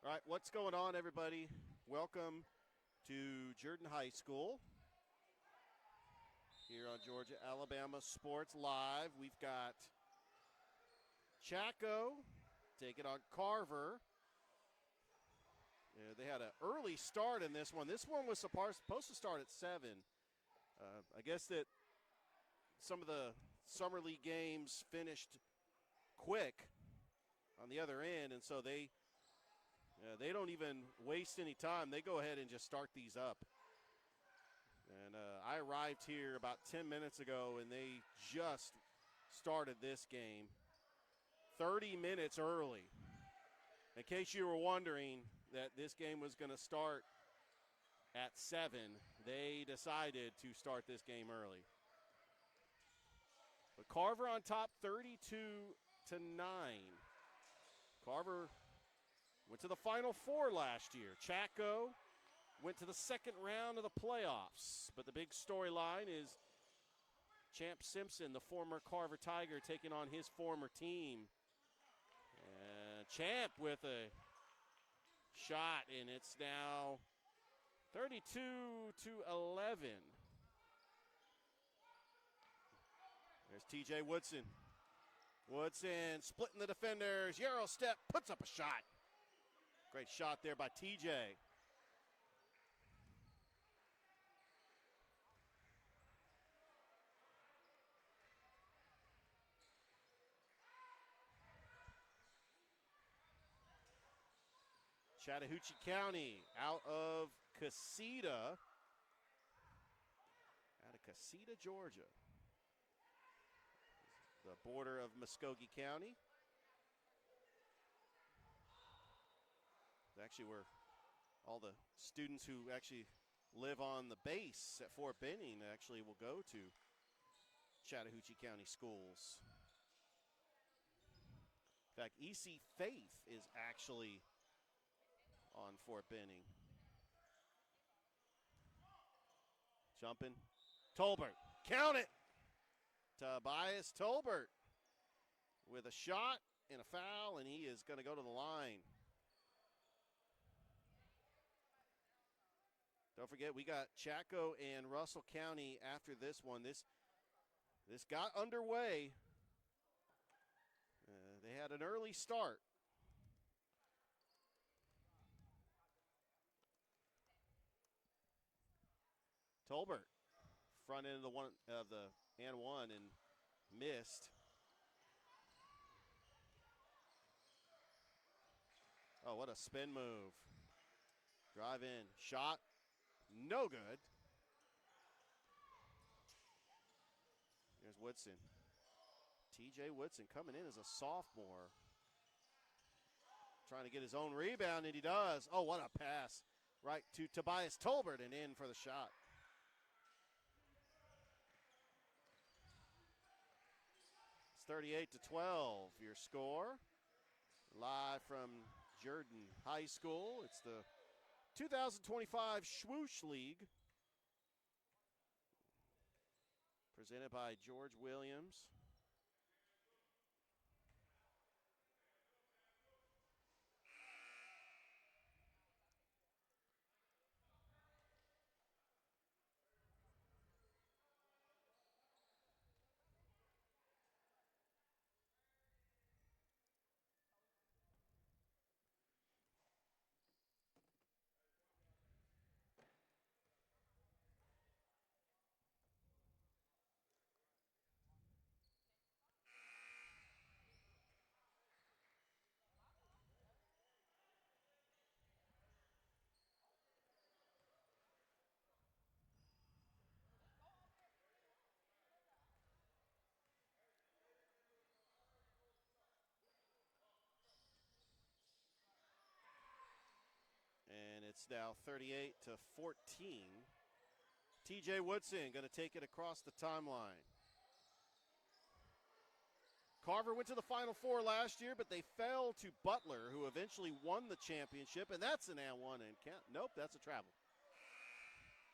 All right, what's going on, everybody? Welcome to Jordan High School here on Georgia Alabama Sports Live. We've got Chaco taking on Carver. They had an early start in this one. This one was supposed to start at 7. I guess that some of the Summer League games finished quick on the other end, and so they don't even waste any time. They go ahead and just start these up. And I arrived here about 10 minutes ago, and they just started this game 30 minutes early. In case you were wondering that this game was going to start at 7, they decided to start this game early. But Carver on top 32-9. Carver went to the Final Four last year. Chaco went to the second round of the playoffs. But the big storyline is Champ Simpson, the former Carver Tiger, taking on his former team. And Champ with a shot, and it's now 32-11. There's TJ Woodson. Woodson splitting the defenders. Euro step, puts up a shot. Great shot there by TJ. Chattahoochee County out of Casita. Georgia. The border of Muskogee County. Actually, where all the students who actually live on the base at Fort Benning actually will go to Chattahoochee County schools. In fact, EC Faith is actually on Fort Benning. Jumping. Tolbert. Count it! Tobias Tolbert with a shot and a foul, and he is going to go to the line. Don't forget, we got Chaco and Russell County after this one. This got underway. They had an early start. Tolbert, front end of the and one, and missed. Oh, what a spin move. Drive in, shot. No good. Here's Woodson. TJ Woodson coming in as a sophomore. Trying to get his own rebound, and he does. Oh, what a pass. Right to Tobias Tolbert and in for the shot. It's 38-12, your score. Live from Jordan High School. It's the 2025 Swoosh League, presented by George Williams. And it's now 38-14. TJ Woodson going to take it across the timeline. Carver went to the Final Four last year, but they fell to Butler, who eventually won the championship, and that's an and one and count. Nope, that's a travel.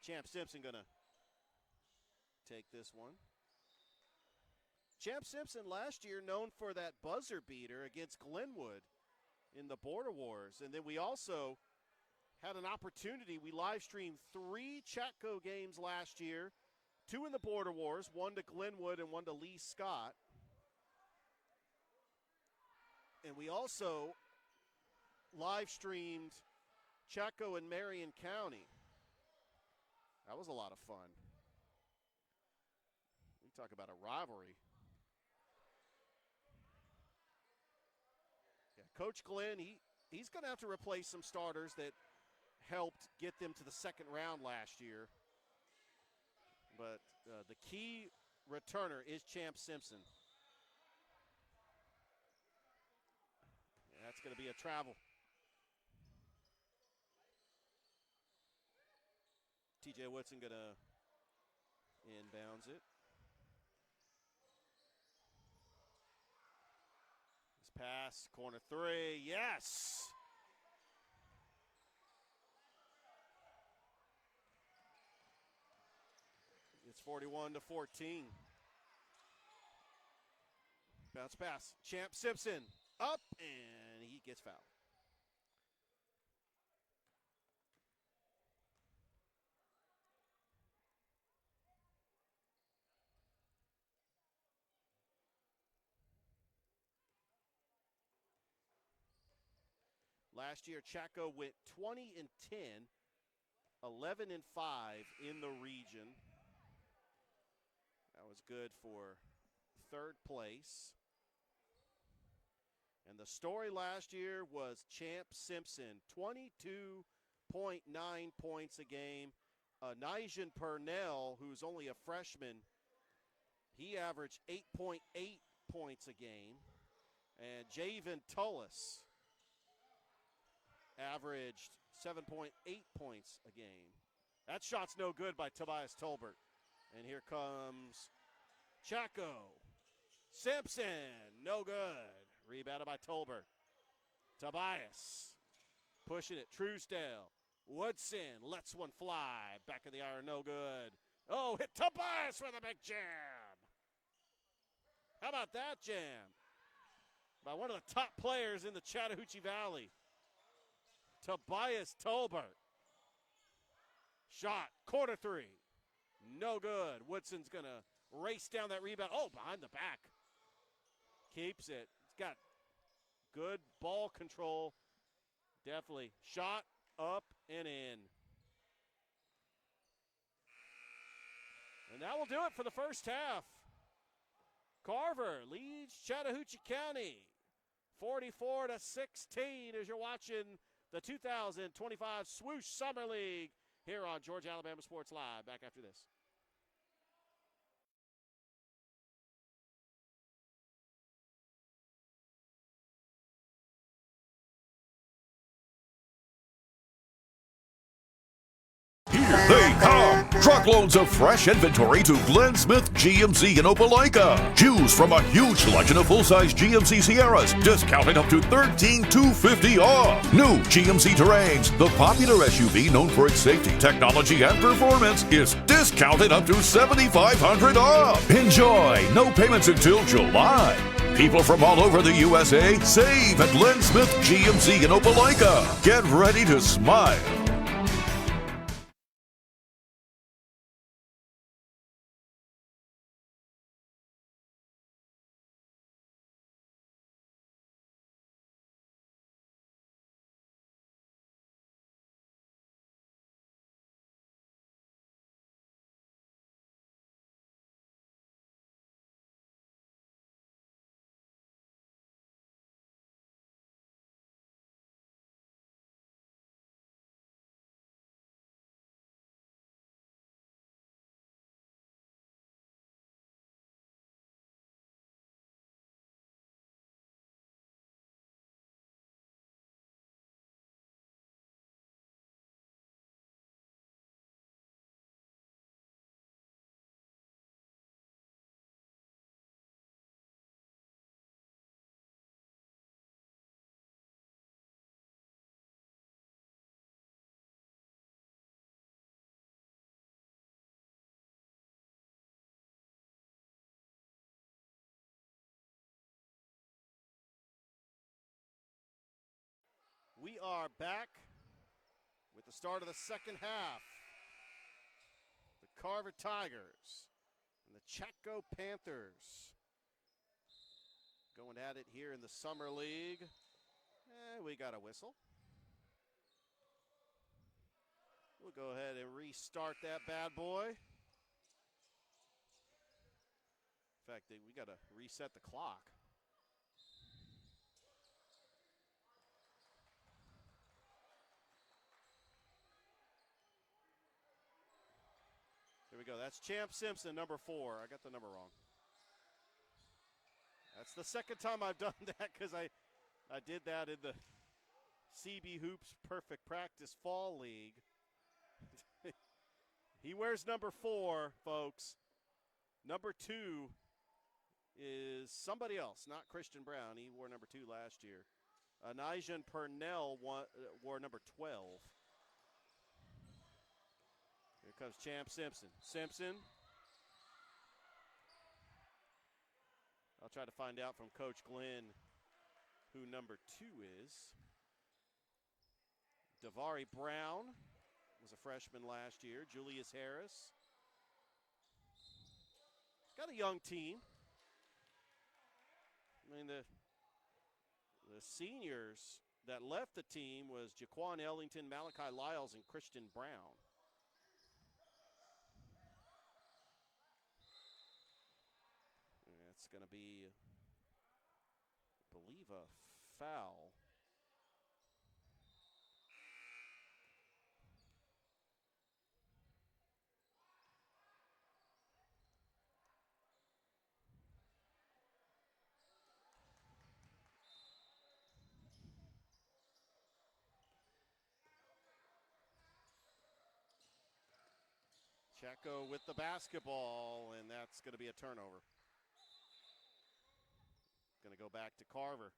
Champ Simpson going to take this one. Champ Simpson last year known for that buzzer beater against Glenwood. in the Border Wars. And then we also had an opportunity. We live streamed 3 Chatco games last year, 2 in the Border Wars, 1 to Glenwood and 1 to Lee Scott. And we also live streamed Chatco and Marion County. That was a lot of fun. We talk about a rivalry. Yeah, Coach Glenn, he's going to have to replace some starters that helped get them to the second round last year. But the key returner is Champ Simpson. That's going to be a travel. TJ Woodson going to inbounds it. This pass, corner 3, yes! It's 41-14. Bounce pass, Champ Simpson up, and he gets fouled. Last year, Chatco went 20-10, 11-5 in the region. That was good for third place. And the story last year was Champ Simpson, 22.9 points a game. Nigel Purnell, who's only a freshman, he averaged 8.8 points a game. And Javen Tullis averaged 7.8 points a game. That shot's no good by Tobias Tolbert. And here comes Chatco. Simpson, no good. Rebounded by Tolbert. Tobias pushing it. Truesdale. Woodson lets one fly. Back of the iron, no good. Oh, hit Tobias with a big jam. How about that jam? By one of the top players in the Chattahoochee Valley. Tobias Tolbert. Shot, corner 3. No good. Woodson's going to race down that rebound. Oh, behind the back. Keeps it. It's got good ball control. Definitely. Shot, up, and in. And that will do it for the first half. Carver leads Chattahoochee County 44-16 as you're watching the 2025 Swoosh Summer League here on Georgia Alabama Sports Live. Back after this. Here they come. Truckloads of fresh inventory to Glenn Smith GMC in Opelika. Choose from a huge selection of full-size GMC Sierras, discounted up to $13,250 off. New GMC Terrains, the popular SUV known for its safety, technology, and performance, is discounted up to $7,500 off. Enjoy. No payments until July. People from all over the USA save at Glenn Smith GMC in Opelika. Get ready to smile. We are back with the start of the second half. The Carver Tigers and the Chattahoochee Panthers going at it here in the Summer League. We got a whistle. We'll go ahead and restart that bad boy. In fact, we got to reset the clock. Here we go. That's Champ Simpson, number 4. I got the number wrong. That's the second time I've done that because I did that in the CB Hoops Perfect Practice Fall League. He wears number 4, folks. Number 2 is somebody else, not Christian Brown. He wore number 2 last year. Nijan Purnell wore number 12. Here comes Champ Simpson. Simpson. I'll try to find out from Coach Glenn who number 2 is. Davari Brown was a freshman last year. Julius Harris. Got a young team. I mean, the seniors that left the team was Jaquan Ellington, Malachi Lyles, and Christian Brown. It's going to be, I believe, a foul. Chaco with the basketball, and that's going to be a turnover. Going to go back to Carver.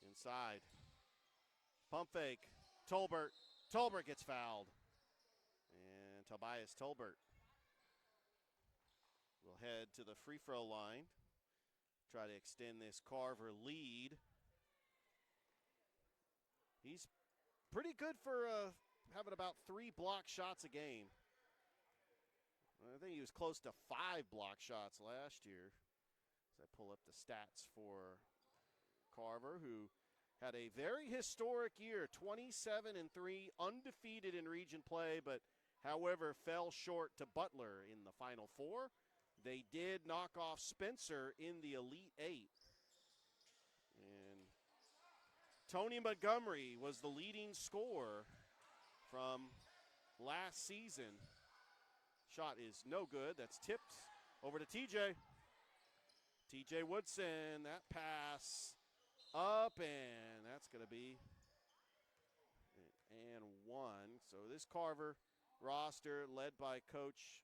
Inside. Pump fake. Tolbert. Tolbert gets fouled. And Tobias Tolbert will head to the free throw line. Try to extend this Carver lead. He's pretty good for having about 3 block shots a game. I think he was close to 5 block shots last year. As I pull up the stats for Carver, who had a very historic year, 27-3, undefeated in region play, but however fell short to Butler in the Final Four. They did knock off Spencer in the Elite 8. And Tony Montgomery was the leading scorer from last season. Shot is no good. That's tipped over to TJ. TJ Woodson, that pass up, and that's going to be and 1. So this Carver roster led by Coach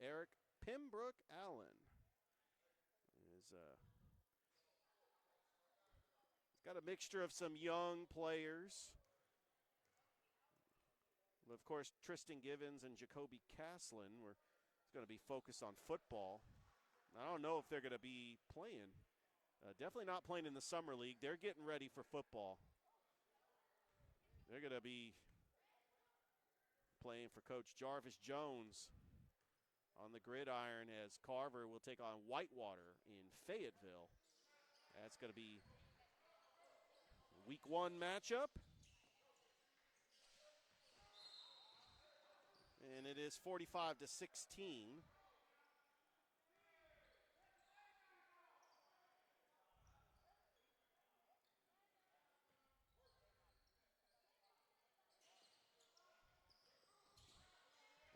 Eric Pembroke Allen is it's got a mixture of some young players. Of course, Tristan Givens and Jacoby Caslin were going to be focused on football. I don't know if they're going to be playing. Definitely not playing in the Summer League. They're getting ready for football. They're going to be playing for Coach Jarvis Jones on the gridiron as Carver will take on Whitewater in Fayetteville. That's going to be Week 1 matchup. And it is 45-16.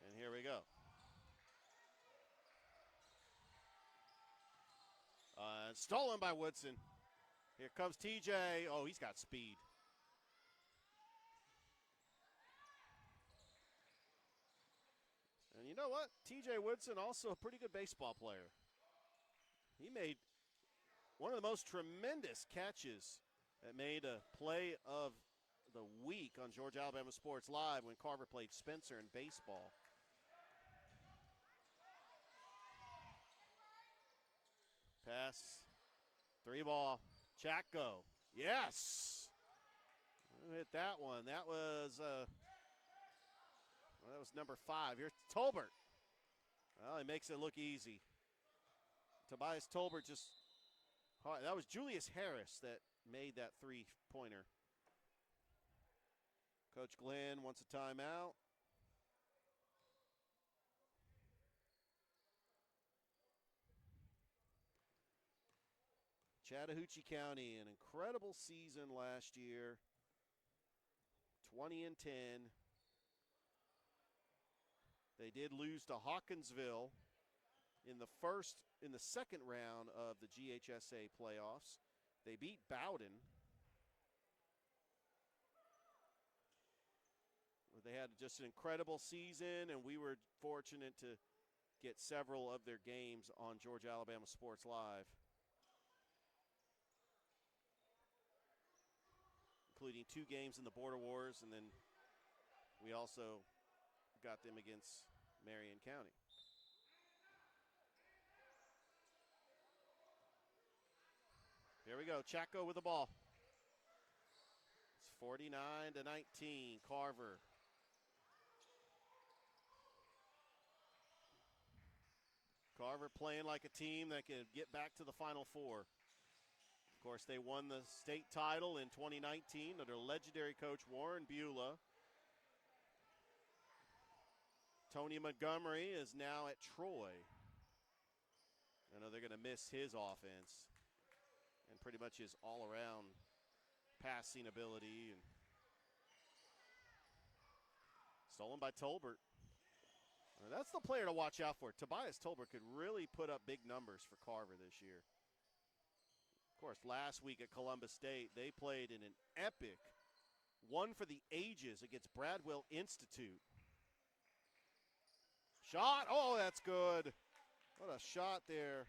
And here we go. Stolen by Woodson. Here comes TJ. Oh, he's got speed. And you know what? TJ Woodson, also a pretty good baseball player. He made one of the most tremendous catches that made a play of the week on Georgia Alabama Sports Live when Carver played Spencer in baseball. pass. 3 ball. Chatko. Yes. Hit that one. That was number 5. Here's Tolbert. Well, he makes it look easy. Tobias Tolbert that was Julius Harris that made that 3-pointer. Coach Glenn wants a timeout. Chattahoochee County, an incredible season last year. 20-10. They did lose to Hawkinsville in the second round of the GHSA playoffs. They beat Bowden. They had just an incredible season, and we were fortunate to get several of their games on Georgia Alabama Sports Live, including 2 games in the Border Wars, and then we also got them against Marion County. Here we go, Chatko with the ball. It's 49-19, Carver. Carver playing like a team that can get back to the Final Four. Of course, they won the state title in 2019 under legendary coach Warren Beulah. Tony Montgomery is now at Troy. I know they're going to miss his offense and pretty much his all-around passing ability. And stolen by Tolbert. That's the player to watch out for. Tobias Tolbert could really put up big numbers for Carver this year. Of course, last week at Columbus State, they played in an epic one for the ages against Bradwell Institute. Shot. Oh, that's good. What a shot there.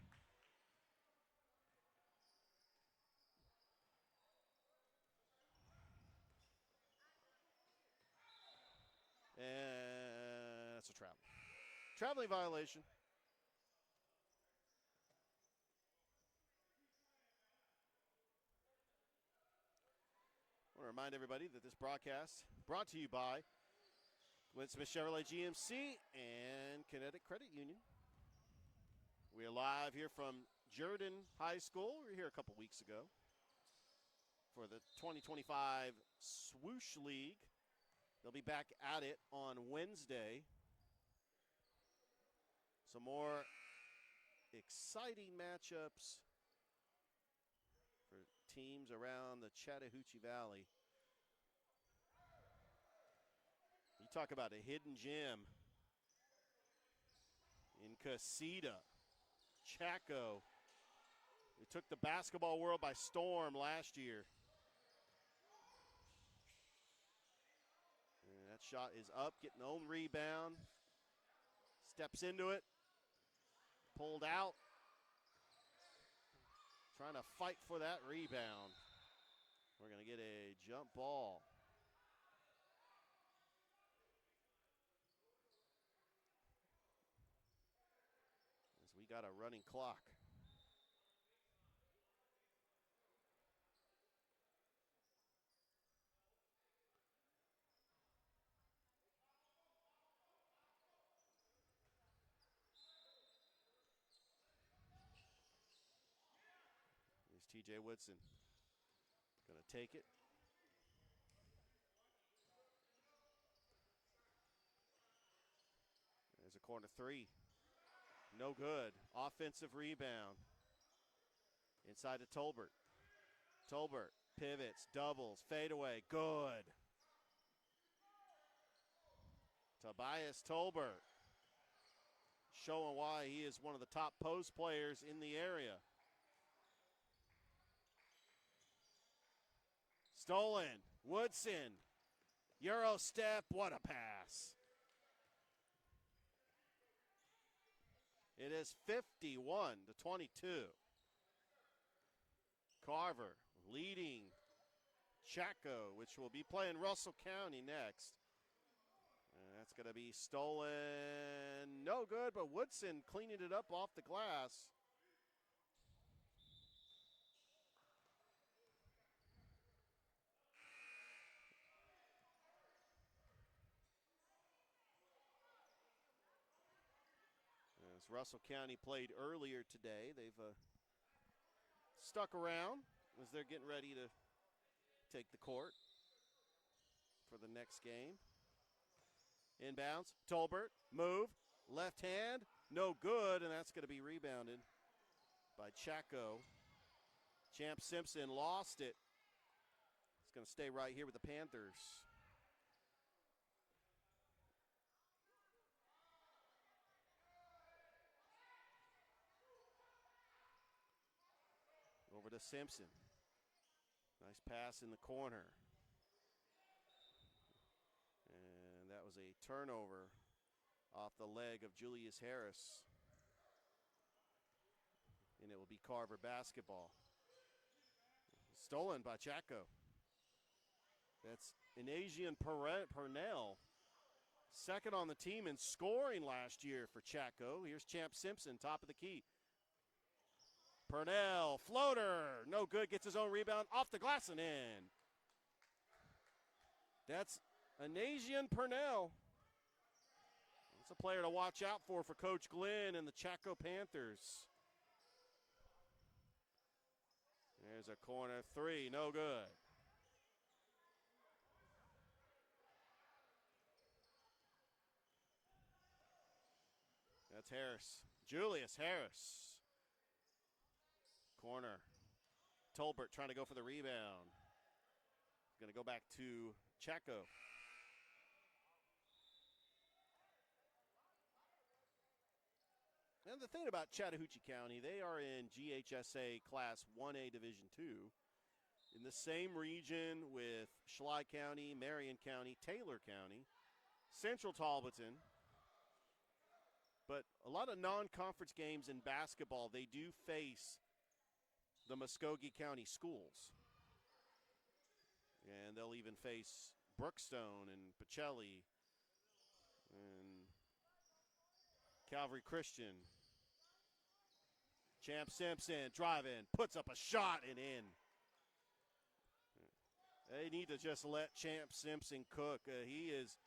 And that's a travel. Traveling violation. I want to remind everybody that this broadcast brought to you by Glenn Smith Chevrolet GMC and Kinetic Credit Union. We are live here from Jordan High School. We were here a couple weeks ago for the 2025 Swoosh League. They'll be back at it on Wednesday. Some more exciting matchups for teams around the Chattahoochee Valley. You talk about a hidden gem in Casita, Chaco. It took the basketball world by storm last year. And that shot is up, getting the own rebound. Steps into it. Pulled out. Trying to fight for that rebound. We're going to get a jump ball. As we got a running clock. T.J. Woodson going to take it. There's a corner 3. No good. Offensive rebound. Inside to Tolbert. Tolbert pivots, doubles, fadeaway. Good. Tobias Tolbert showing why he is one of the top post players in the area. Stolen. Woodson. Euro step. What a pass. It is 51-22. Carver leading Chaco, which will be playing Russell County next. And that's going to be stolen. No good, but Woodson cleaning it up off the glass. Russell County played earlier today. They've stuck around as they're getting ready to take the court for the next game. Inbounds, Tolbert, move, left hand, no good, and that's going to be rebounded by Chaco. Champ Simpson lost it. He's going to stay right here with the Panthers. Over to Simpson. Nice pass in the corner. And that was a turnover off the leg of Julius Harris. And it will be Carver basketball. Stolen by Chaco. That's Inasian Purnell. Second on the team in scoring last year for Chaco. Here's Champ Simpson, top of the key. Purnell, floater, no good, gets his own rebound, off the glass and in. That's Inasian Purnell. That's a player to watch out for Coach Glenn and the Chaco Panthers. There's a corner three, no good. That's Harris, Julius Harris. Corner. Tolbert trying to go for the rebound. Going to go back to Chaco. And the thing about Chattahoochee County, they are in GHSA Class 1A Division II, in the same region with Schley County, Marion County, Taylor County, Central Talbotton. But a lot of non-conference games in basketball, they do face the Muskogee County schools. And they'll even face Brookstone and Pacelli and Calvary Christian. Champ Simpson driving, puts up a shot and in. They need to just let Champ Simpson cook. He is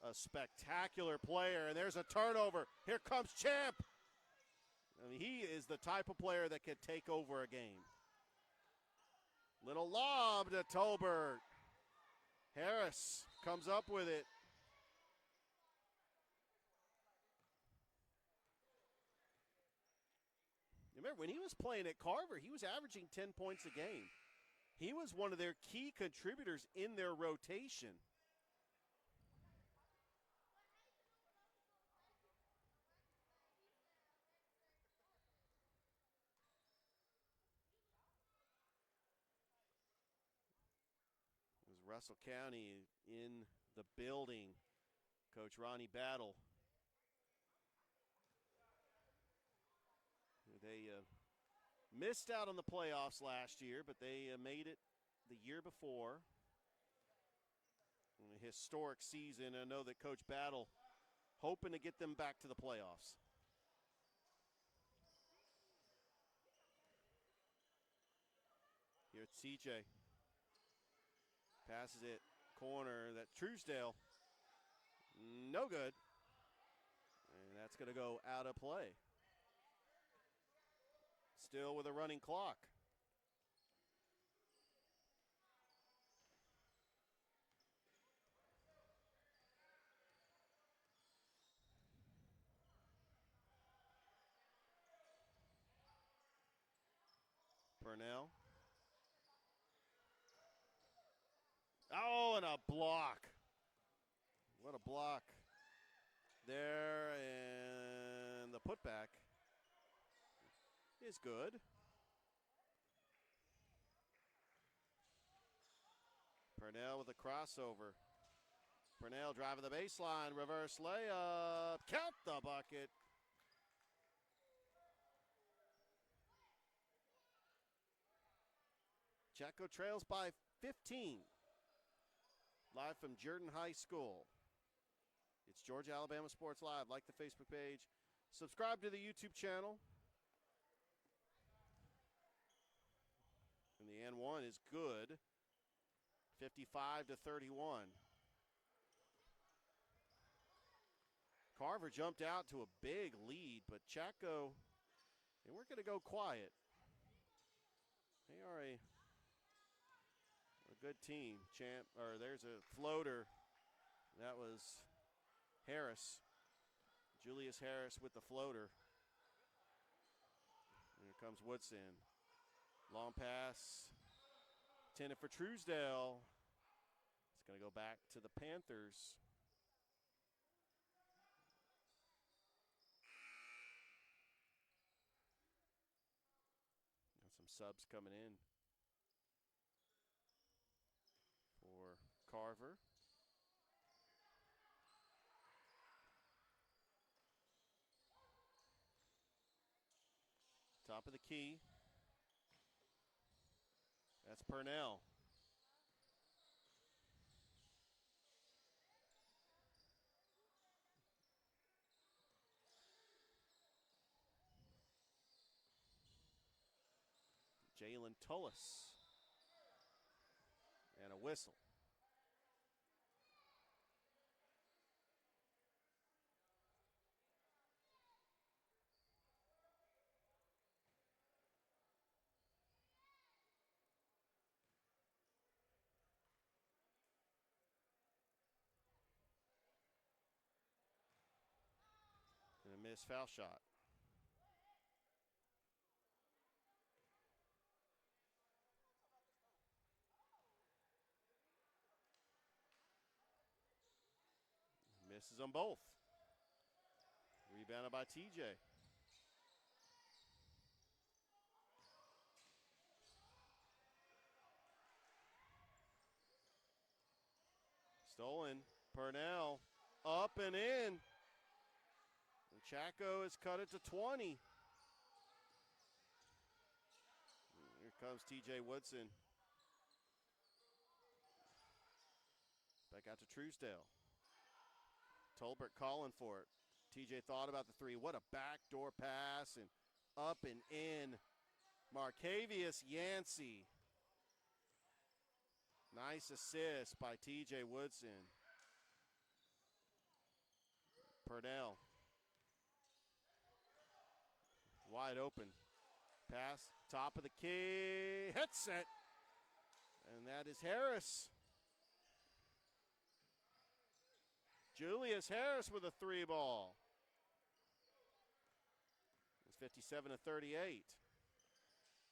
a spectacular player, and there's a turnover. Here comes Champ. I mean, he is the type of player that could take over a game. Little lob to Tolbert. Harris comes up with it. Remember, when he was playing at Carver, he was averaging 10 points a game. He was one of their key contributors in their rotation. Russell County in the building. Coach Ronnie Battle. They missed out on the playoffs last year, but they made it the year before. A historic season. I know that Coach Battle hoping to get them back to the playoffs. Here's CJ. Passes it, corner, that Truesdale, no good. And that's going to go out of play. Still with a running clock. Purnell. Oh, and a block. What a block there, and the putback is good. Purnell with a crossover. Purnell driving the baseline, reverse layup, count the bucket. Chaco trails by 15. Live from Jordan High School. It's Georgia Alabama Sports Live. Like the Facebook page. Subscribe to the YouTube channel. And the N1 is good. 55-31. Carver jumped out to a big lead, but Chaco, they weren't going to go quiet. They are a good team. There's a floater. That was Harris. Julius Harris with the floater. Here comes Woodson. Long pass. Intended for Truesdale. It's going to go back to the Panthers. Got some subs coming in for Carver. Top of the key. That's Purnell. Jalen Tullis. And a whistle. And a missed foul shot. Misses them both. Rebounded by TJ. Stolen. Purnell up and in. And Chaco has cut it to 20. Here comes TJ Woodson. Back out to Truesdale. Tolbert calling for it. TJ thought about the three. What a backdoor pass and up and in. Marcavius Yancey. Nice assist by TJ Woodson. Purnell. Wide open. Pass, top of the key. Hits it. And that is Harris. Julius Harris with a three ball. It's 57-38.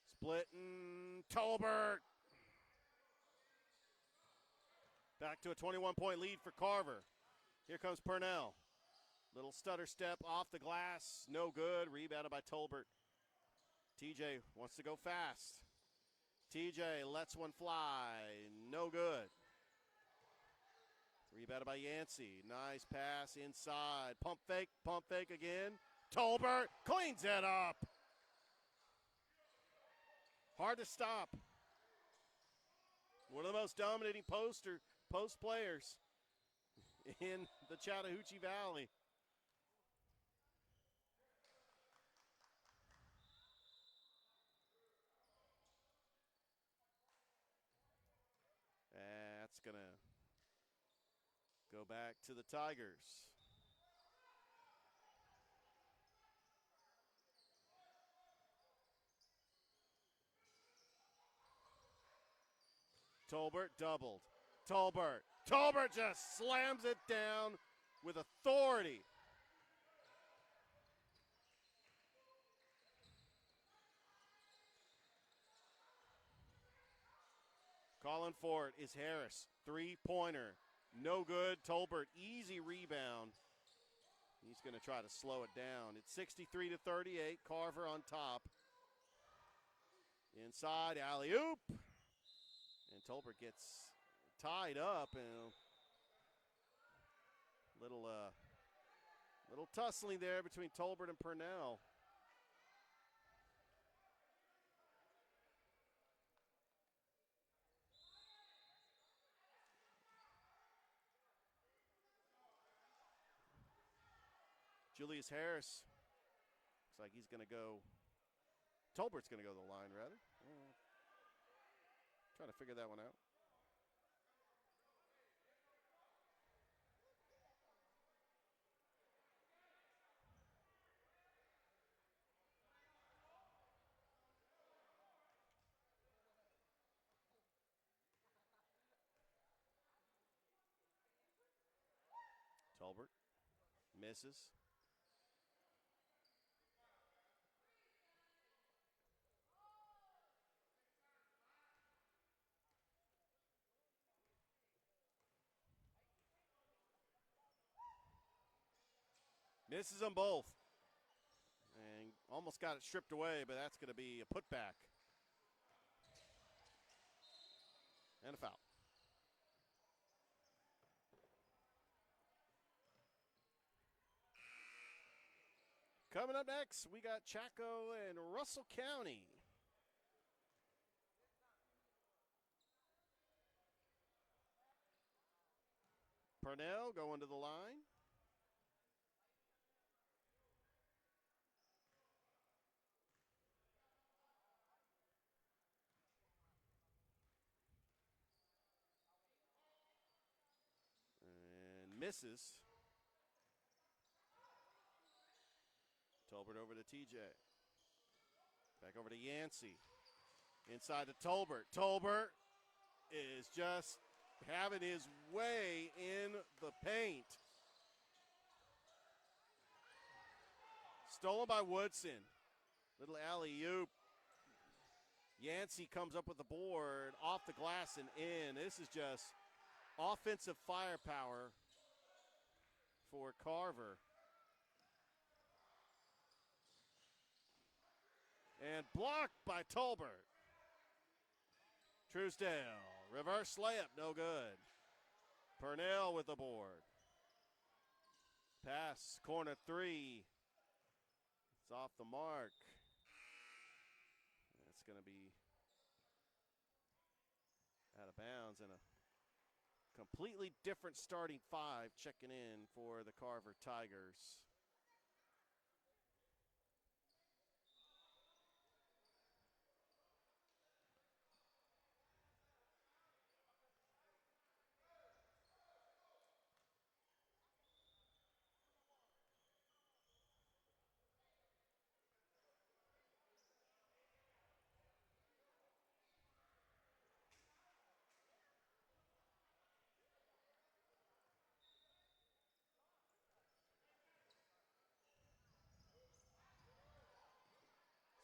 Splitting. Tolbert. Back to a 21-point lead for Carver. Here comes Purnell. Little stutter step off the glass. No good. Rebounded by Tolbert. TJ wants to go fast. TJ lets one fly. No good. Rebounded by Yancey. Nice pass inside. Pump fake again. Tolbert cleans it up. Hard to stop. One of the most dominating post players in the Chattahoochee Valley. That's going to go back to the Tigers. Tolbert doubled. Tolbert just slams it down with authority. Calling for it is Harris. Three-pointer. No good. Tolbert, easy rebound. He's going to try to slow it down. It's 63-38. Carver on top. Inside, alley-oop. And Tolbert gets tied up. And little tussling there between Tolbert and Purnell. Julius Harris, looks like he's going to go. Tolbert's going to go to the line, rather. Trying to figure that one out. Tolbert misses. Misses them both. And almost got it stripped away, but that's going to be a putback. And a foul. Coming up next, we got Chaco and Russell County. Purnell going to the line. And misses. Tolbert over to TJ. Back over to Yancey. Inside to Tolbert. Tolbert is just having his way in the paint. Stolen by Woodson. Little alley-oop. Yancey comes up with the board off the glass and in. This is just offensive firepower for Carver. And blocked by Tolbert. Truesdale, reverse layup, no good. Purnell with the board. Pass, corner three. It's off the mark. It's going to be out of bounds, and a completely different starting five checking in for the Carver Tigers.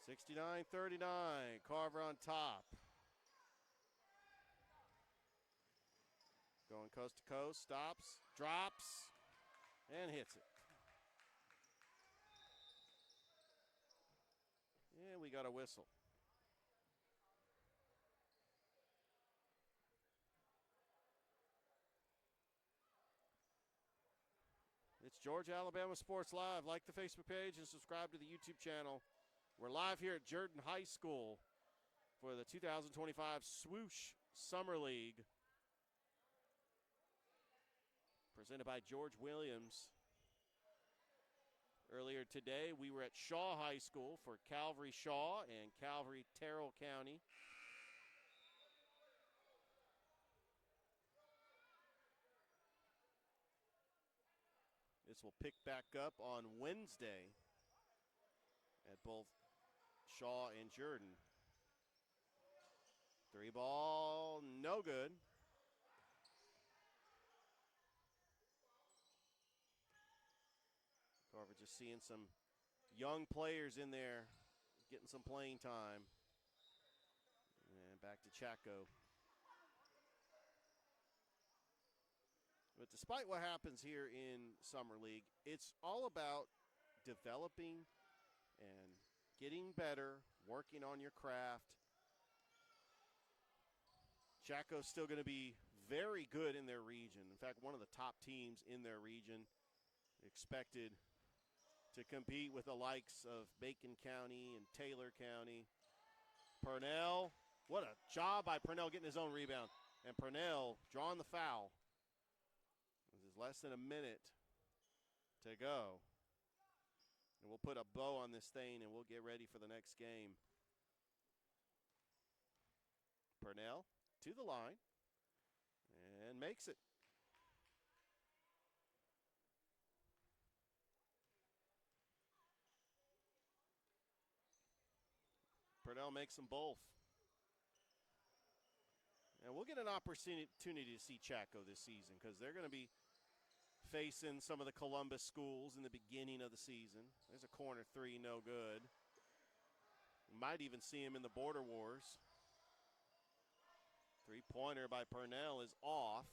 (69-39), Carver on top. Going coast to coast, stops, drops, and hits it. And we got a whistle. It's Georgia Alabama Sports Live. Like the Facebook page and subscribe to the YouTube channel. We're live here at Jordan High School for the 2025 Swoosh Summer League, presented by George Williams. Earlier today, we were at Shaw High School for Calvary Shaw and Calvary Terrell County. This will pick back up on Wednesday at both Shaw and Jordan. Three ball, no good. Carver just seeing some young players in there getting some playing time. And back to Chaco. But despite what happens here in Summer League, it's all about developing and getting better, working on your craft. Chaco's still going to be very good in their region. In fact, one of the top teams in their region, expected to compete with the likes of Bacon County and Taylor County. Purnell, what a job by Purnell getting his own rebound. And Purnell drawing the foul. This is less than a minute to go. And we'll put a bow on this thing and we'll get ready for the next game. Purnell to the line and makes it. Purnell makes them both. And we'll get an opportunity to see Chaco this season because they're going to be facing some of the Columbus schools in the beginning of the season. There's a corner three, no good. Might even see him in the Border Wars. Three-pointer by Purnell is off.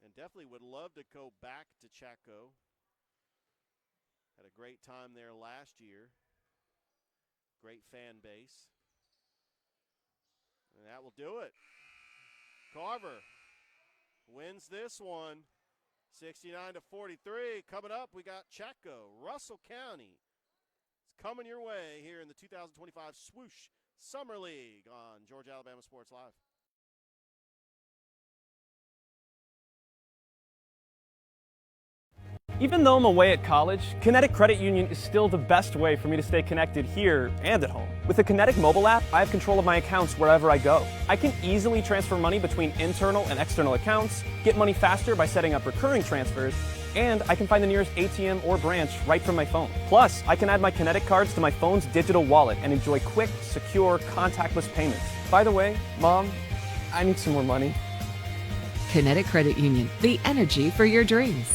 And definitely would love to go back to Chaco. Had a great time there last year. Great fan base. And that will do it. Carver wins this one, 69-43. Coming up, we got Chaco, Russell County. It's coming your way here in the 2025 Swoosh Summer League on Georgia Alabama Sports Live. Even though I'm away at college, Kinetic Credit Union is still the best way for me to stay connected here and at home. With the Kinetic mobile app, I have control of my accounts wherever I go. I can easily transfer money between internal and external accounts, get money faster by setting up recurring transfers, and I can find the nearest ATM or branch right from my phone. Plus, I can add my Kinetic cards to my phone's digital wallet and enjoy quick, secure, contactless payments. By the way, Mom, I need some more money. Kinetic Credit Union, the energy for your dreams.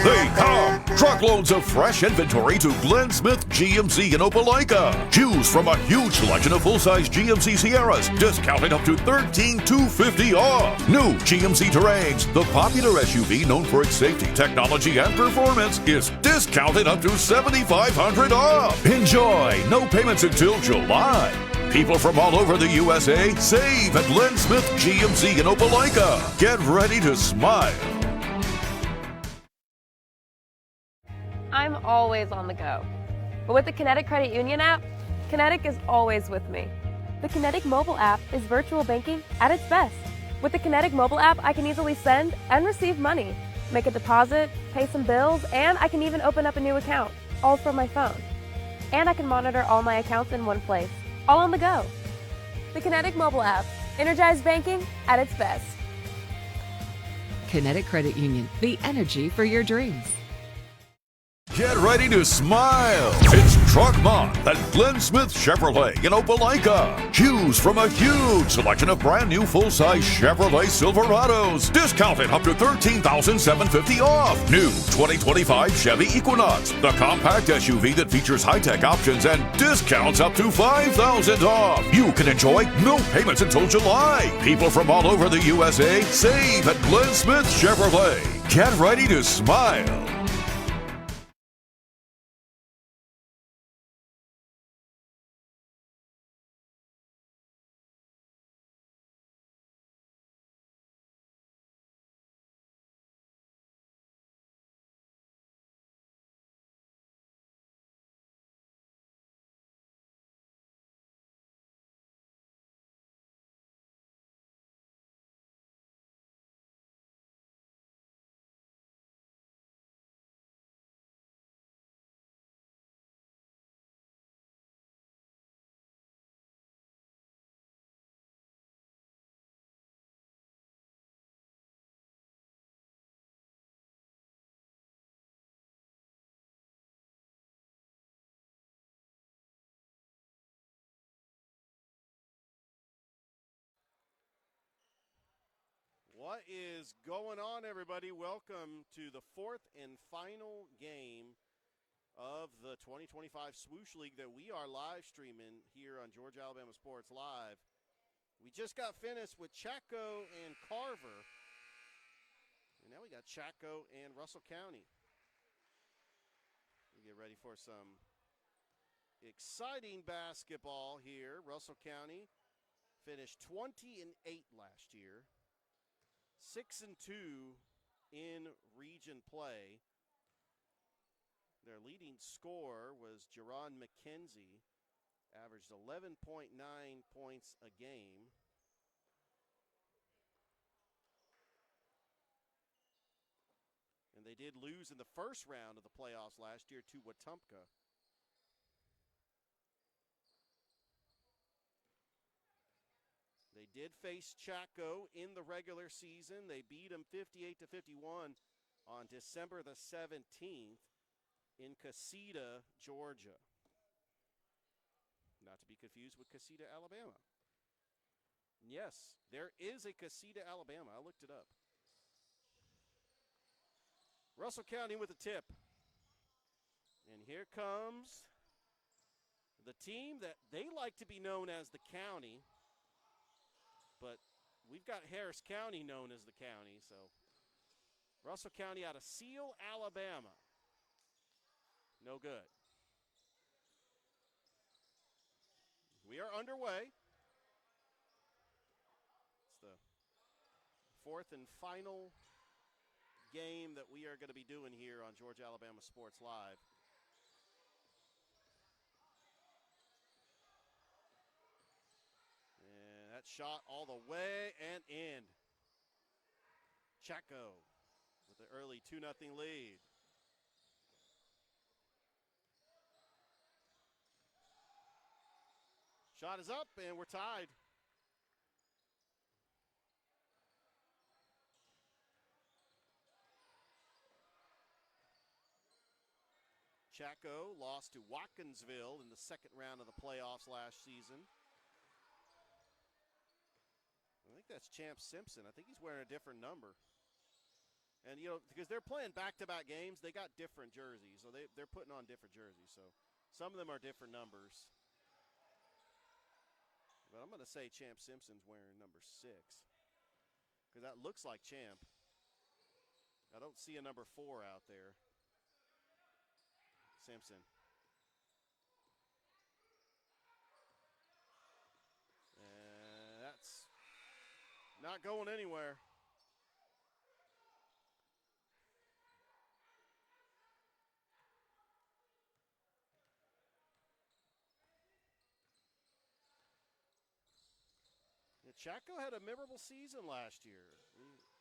They come! Truckloads of fresh inventory to Glenn Smith GMC in Opelika. Choose from a huge selection of full-size GMC Sierras, discounted up to $13,250 off. New GMC Terrains, the popular SUV known for its safety, technology, and performance, is discounted up to $7,500 off. Enjoy! No payments until July. People from all over the USA save at Glenn Smith GMC in Opelika. Get ready to smile. I'm always on the go. But with the Kinetic Credit Union app, Kinetic is always with me. The Kinetic mobile app is virtual banking at its best. With the Kinetic mobile app, I can easily send and receive money, make a deposit, pay some bills, and I can even open up a new account, all from my phone. And I can monitor all my accounts in one place, all on the go. The Kinetic mobile app, energized banking at its best. Kinetic Credit Union, the energy for your dreams. Get ready to smile. It's Truck Month at Glenn Smith Chevrolet in Opelika. Choose from a huge selection of brand new full-size Chevrolet Silverados, discounted up to $13,750 off. New 2025 Chevy Equinox, the compact SUV that features high-tech options and discounts up to $5,000 off. You can enjoy no payments until July. People from all over the USA save at Glenn Smith Chevrolet. Get ready to smile. What is going on, everybody? Welcome to the fourth and final game of the 2025 Swoosh League that we are live streaming here on Georgia Alabama Sports Live. We just got finished with Chaco and Carver, and now we got Chaco and Russell County. We get ready for some exciting basketball here. Russell County finished 20-8 last year. 6-2 in region play. Their leading scorer was Jerron McKenzie, averaged 11.9 points a game. And they did lose in the first round of the playoffs last year to Wetumpka. did face Chaco in the regular season. They beat them 58-51 on December the 17th in Casita, Georgia. Not to be confused with Casita, Alabama. Yes, there is a Casita, Alabama. I looked it up. Russell County with a tip. And here comes the team that they like to be known as the county, but we've got Harris County known as the county, so Russell County out of Seal, Alabama. No good. We are underway. It's the fourth and final game that we are going to be doing here on Georgia Alabama Sports Live. And that shot all the way and in. Chaco with the early 2-0 lead. Shot is up, and we're tied. Chaco lost to Watkinsville in the second round of the playoffs last season. I think that's Champ Simpson. I think he's wearing a different number. And, you know, because they're playing back-to-back games, they got different jerseys. So they're putting on different jerseys. So some of them are different numbers. But I'm going to say Champ Simpson's wearing number 6. Because that looks like Champ. I don't see a number 4 out there. Simpson. And that's not going anywhere. Chaco had a memorable season last year.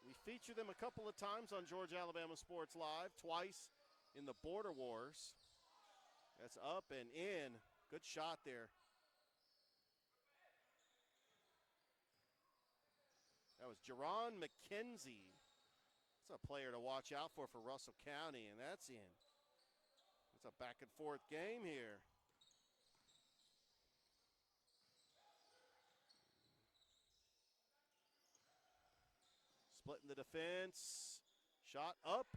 We featured them a couple of times on Georgia Alabama Sports Live, twice in the Border Wars. That's up and in. Good shot there. That was Jerron McKenzie. That's a player to watch out for Russell County, and that's in. It's a back-and-forth game here. Splitting the defense. Shot up.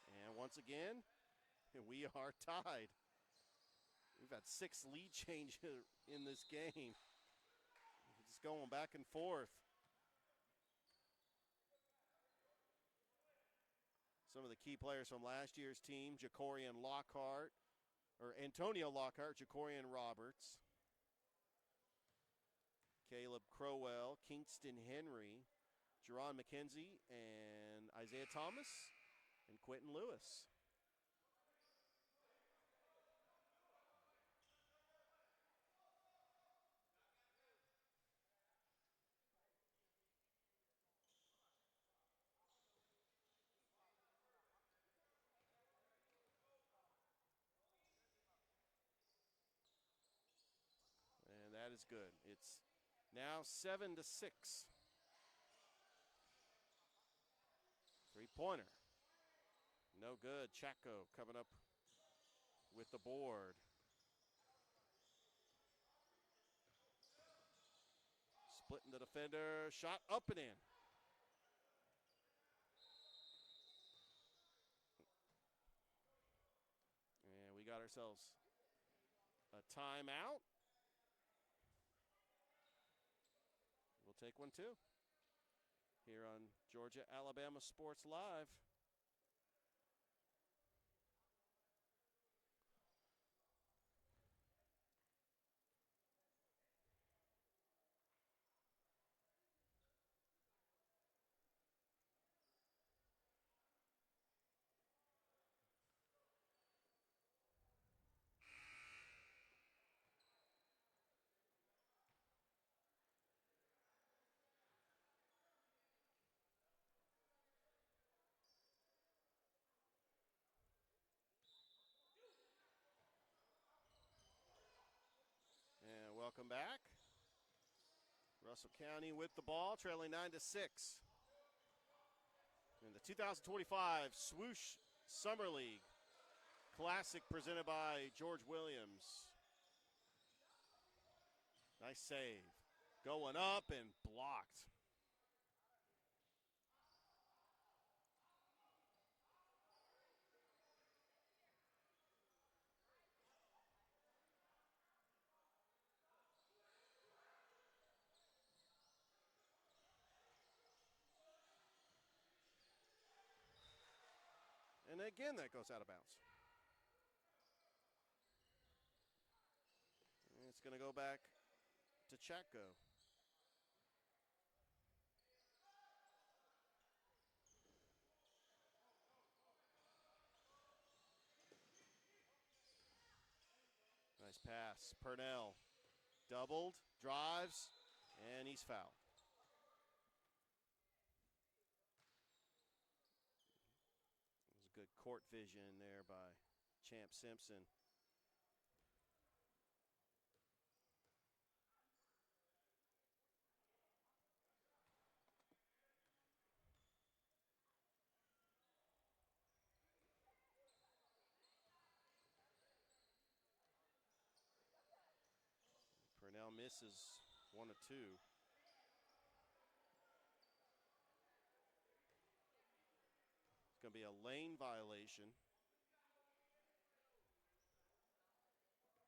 And once again, we are tied. We've had 6 lead changes in this game. Just going back and forth. Some of the key players from last year's team, Antonio Lockhart, Jacorian Roberts, Caleb Crowell, Kingston Henry, Jerron McKenzie, and Isaiah Thomas, and Quentin Lewis. And that is good. It's now 7-6. Three-pointer. No good. Chaco coming up with the board. Splitting the defender. Shot up and in. And we got ourselves a timeout. We'll take one too. Here on Georgia Alabama Sports Live. And welcome back. Russell County with the ball, trailing 9-6. In the 2025 Swoosh Summer League Classic presented by George Williams. Nice save. Going up and blocked. And again, that goes out of bounds. And it's going to go back to Chatco. Nice pass. Purnell doubled, drives, and he's fouled. Good court vision there by Champ Simpson. Purnell misses 1 of 2. Going to be a lane violation.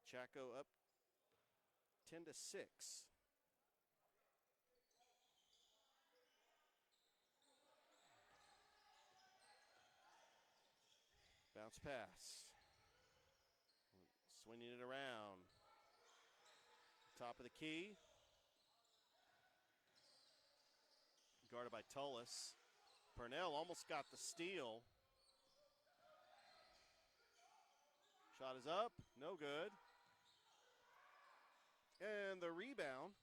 Chatco up 10-6. Bounce pass. Swinging it around. Top of the key. Guarded by Tullis. Purnell almost got the steal. Shot is up, no good. And the rebound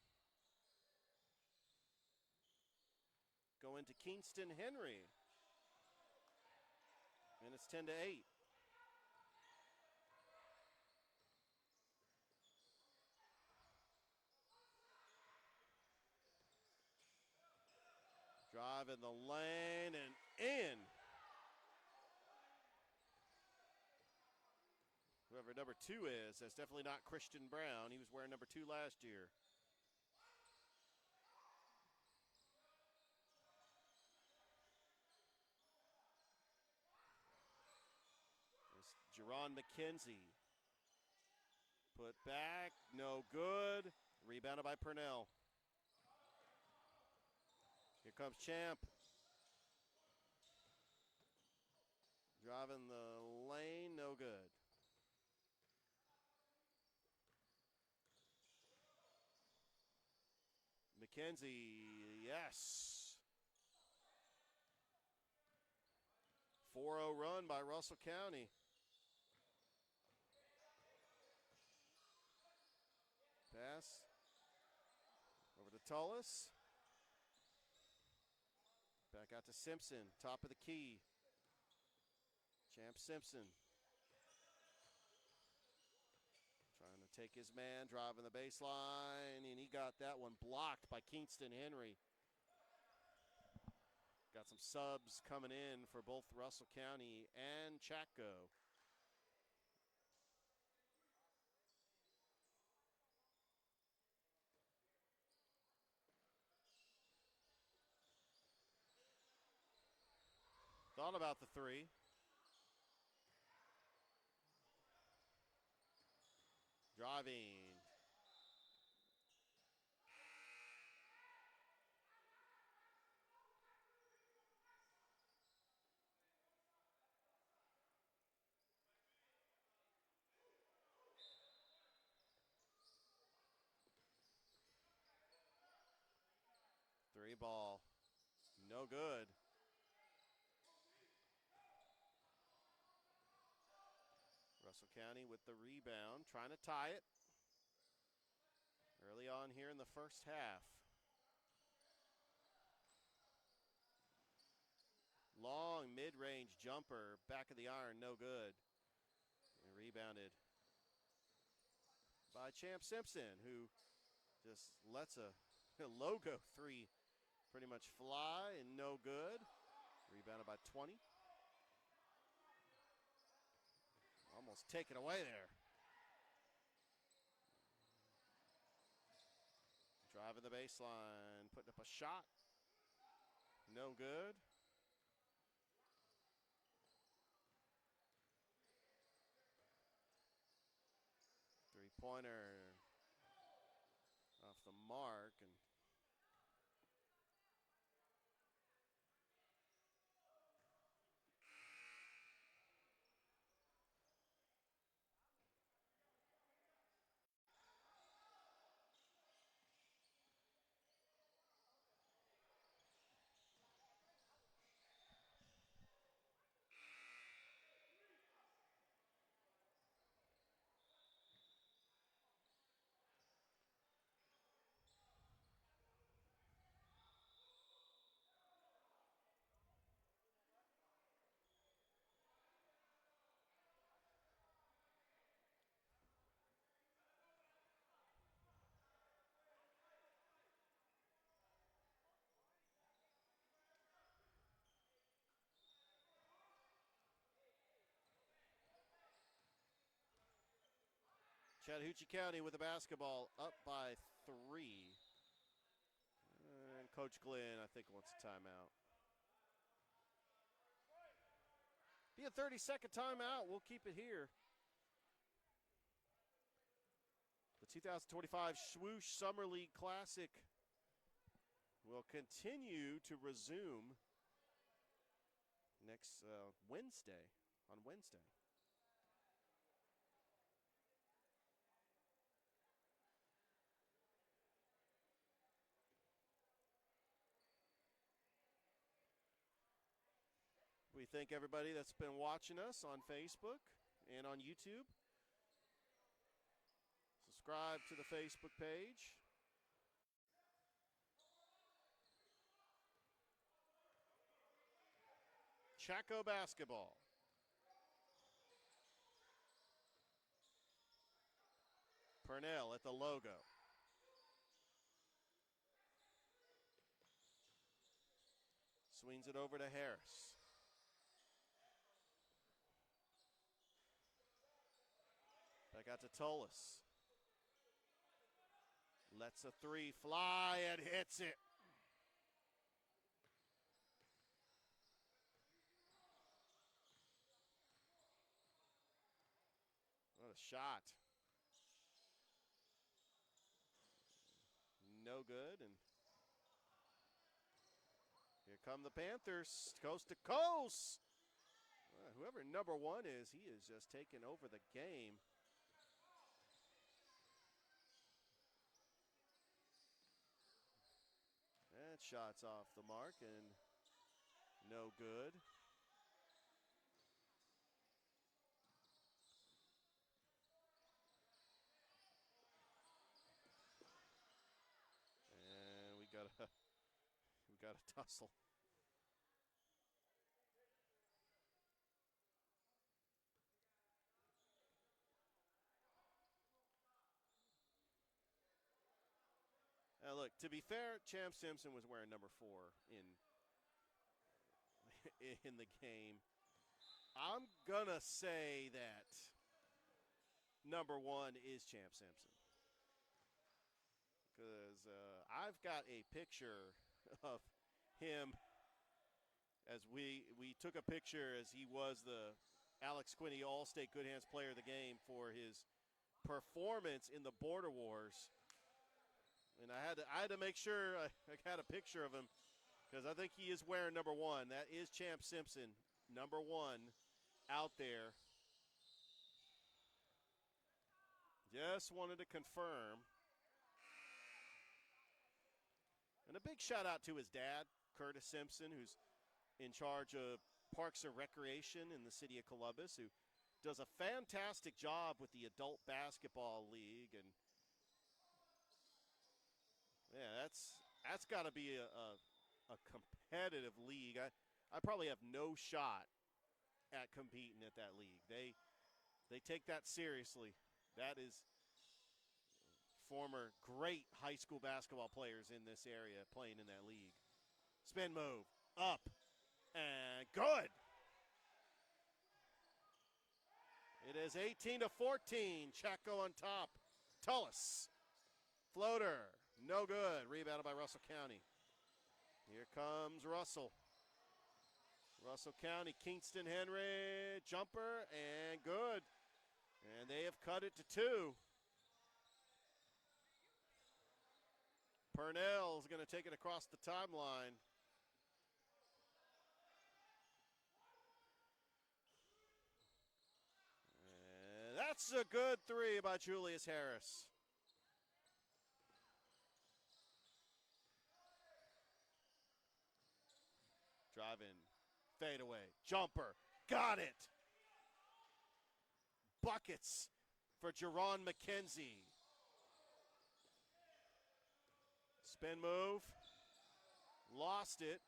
going to Kingston Henry. And it's 10-8. Drive in the lane and in. Whoever number 2 is, that's definitely not Christian Brown. He was wearing number 2 last year. There's Jerron McKenzie. Put back, no good. Rebounded by Purnell. Here comes Champ. Driving the lane, no good. McKenzie, yes. 4-0 run by Russell County. Pass over to Tullis. Back out to Simpson, top of the key. Champ Simpson. Trying to take his man, driving the baseline, and he got that one blocked by Kingston Henry. Got some subs coming in for both Russell County and Chatco. Thought about the 3. Driving. Three ball. No good. Russell County with the rebound, trying to tie it early on here in the first half. Long mid-range jumper, back of the iron, no good. And rebounded by Champ Simpson, who just lets a logo three pretty much fly and no good. Rebounded by 20. Almost taken away there. Driving the baseline, putting up a shot. No good. Three-pointer off the mark, and Chattahoochee County with the basketball up by 3. And Coach Glenn, I think, wants a timeout. Be a 30-second timeout. We'll keep it here. The 2025 Swoosh Summer League Classic will continue to resume next Wednesday, on Wednesday. We thank everybody that's been watching us on Facebook and on YouTube. Subscribe to the Facebook page. Chaco basketball. Purnell at the logo. Swings it over to Harris. Back out to Tolis. Lets a three fly and hits it. What a shot. No good, and here come the Panthers, coast to coast. Whoever number 1 is, he is just taking over the game. That shot's off the mark and no good. And we got a tussle. Now look, to be fair, Champ Simpson was wearing number 4 in the game. I'm gonna say that number 1 is Champ Simpson, because I've got a picture of him as we took a picture as he was the Alex Quinney All-State Good Hands Player of the Game for his performance in the Border Wars. And I had to make sure I had a picture of him, because I think he is wearing number 1. That is Champ Simpson, number 1 out there. Just wanted to confirm. And a big shout out to his dad, Curtis Simpson, who's in charge of Parks and Recreation in the city of Columbus, who does a fantastic job with the Adult Basketball League. And yeah, that's got to be a competitive league. I probably have no shot at competing at that league. They take that seriously. That is former great high school basketball players in this area playing in that league. Spin move, up, and good. It is 18-14. Chaco on top. Tullis. Floater. No good. Rebounded by Russell County. Here comes Russell. Russell County, Kingston Henry. Jumper and good. And they have cut it to 2. Purnell is going to take it across the timeline. And that's a good 3 by Julius Harris. Driving, fade away, jumper, got it. Buckets for Jerron McKenzie. Spin move, lost it.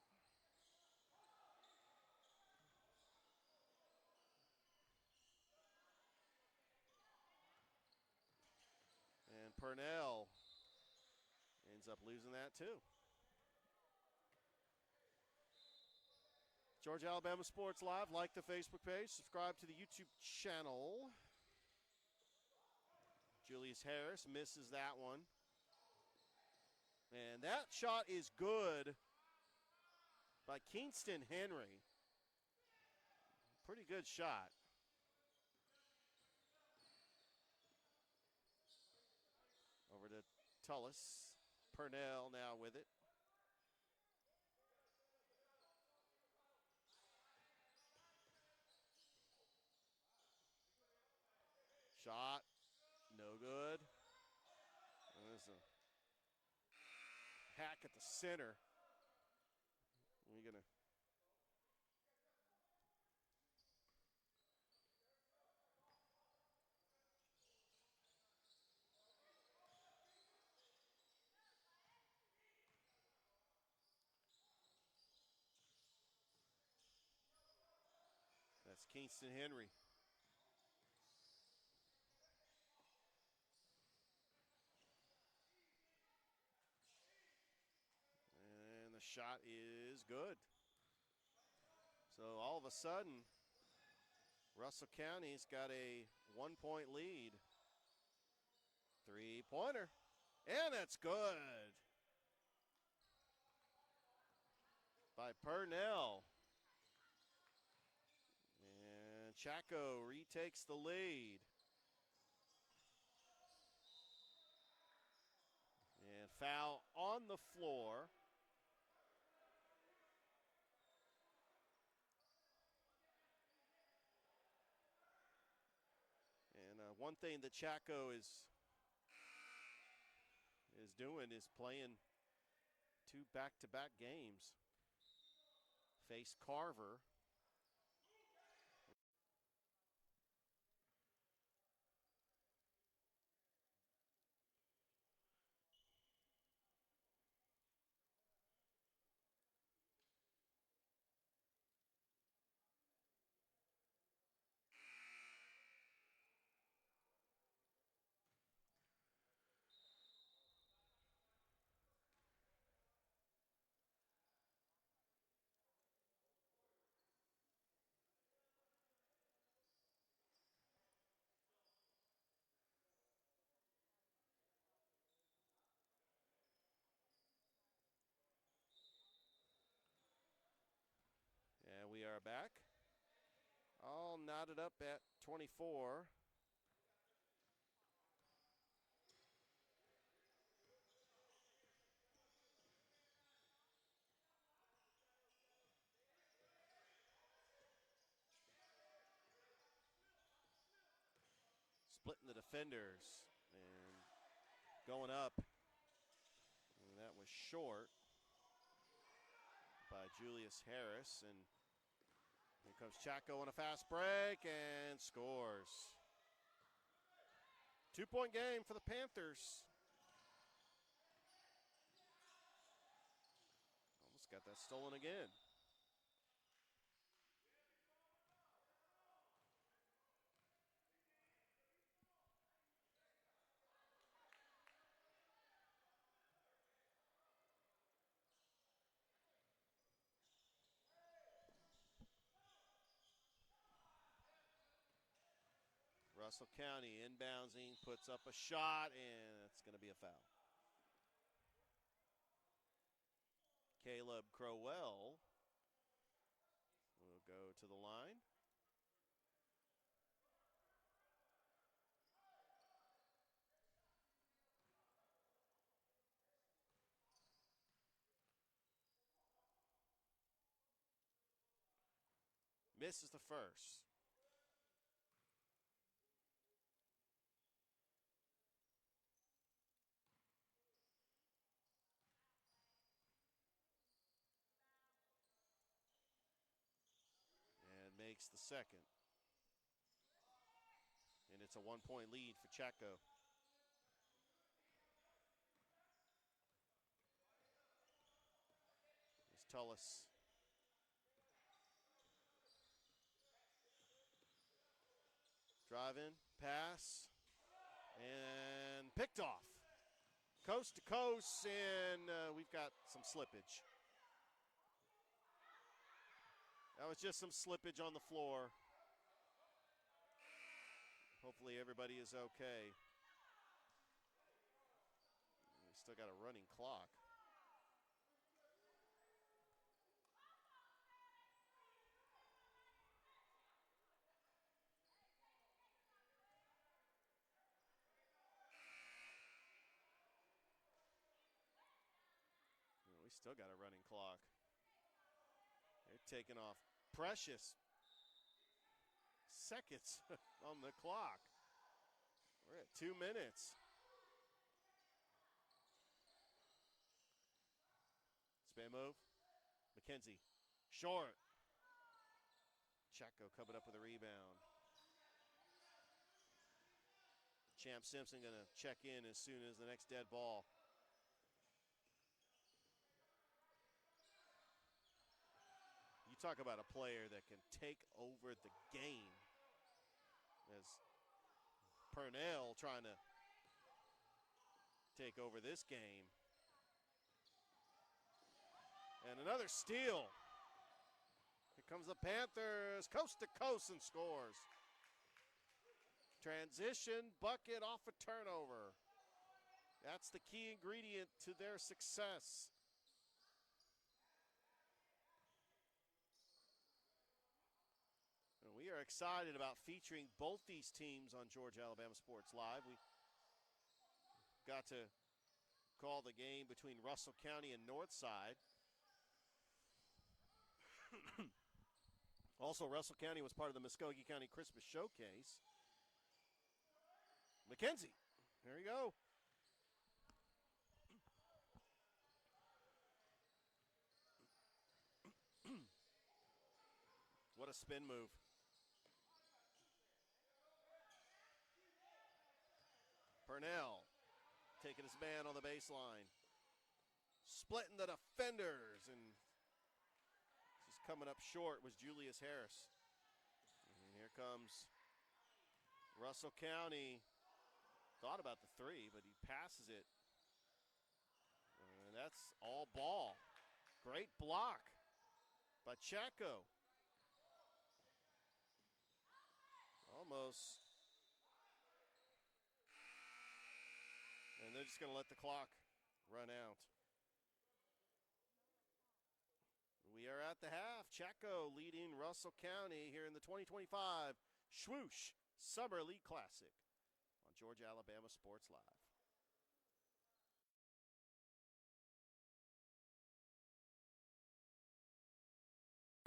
And Purnell ends up losing that too. Georgia Alabama Sports Live. Like the Facebook page. Subscribe to the YouTube channel. Julius Harris misses that one. And that shot is good by Kingston Henry. Pretty good shot. Over to Tullis. Purnell now with it. Shot, no good. And there's a hack at the center. We're gonna. That's Kingston Henry. And the shot is good. So all of a sudden, Russell County's got a 1-point lead. 3-pointer. And that's good. By Purnell. And Chaco retakes the lead. And foul on the floor. And one thing that Chaco is doing is playing 2 back-to-back games. Face Carver. And we are back. All knotted up at 24. Splitting the defenders and going up. And that was short by Julius Harris. And here comes Chaco on a fast break and scores. 2-point game for the Panthers. Almost got that stolen again. Russell County inbounding, puts up a shot, and it's going to be a foul. Caleb Crowell will go to the line. Misses the first. And makes the second. And it's a 1-point lead for Chaco. Here's Tullis. Drive-in, pass, and picked off. Coast to coast, and we've got some slippage. That was just some slippage on the floor. Hopefully everybody is okay. We still got a running clock. We still got a running clock. They're taking off precious seconds on the clock. We're at 2 minutes. Spin move. McKenzie. Short. Chaco coming up with a rebound. Champ Simpson going to check in as soon as the next dead ball. You talk about a player that can take over the game. As Purnell trying to take over this game. And another steal. Here comes the Panthers, coast to coast, and scores. Transition, bucket off a turnover. That's the key ingredient to their success. We are excited about featuring both these teams on Georgia Alabama Sports Live. We got to call the game between Russell County and Northside. Also, Russell County was part of the Muskogee County Christmas Showcase. McKenzie, there you go. What a spin move. Purnell taking his man on the baseline. Splitting the defenders, and just coming up short was Julius Harris. And here comes Russell County. Thought about the three, but he passes it. And that's all ball. Great block by Chaco. Almost. And they're just going to let the clock run out. We are at the half. Chaco leading Russell County here in the 2025 Swoosh Summer League Classic on Georgia Alabama Sports Live.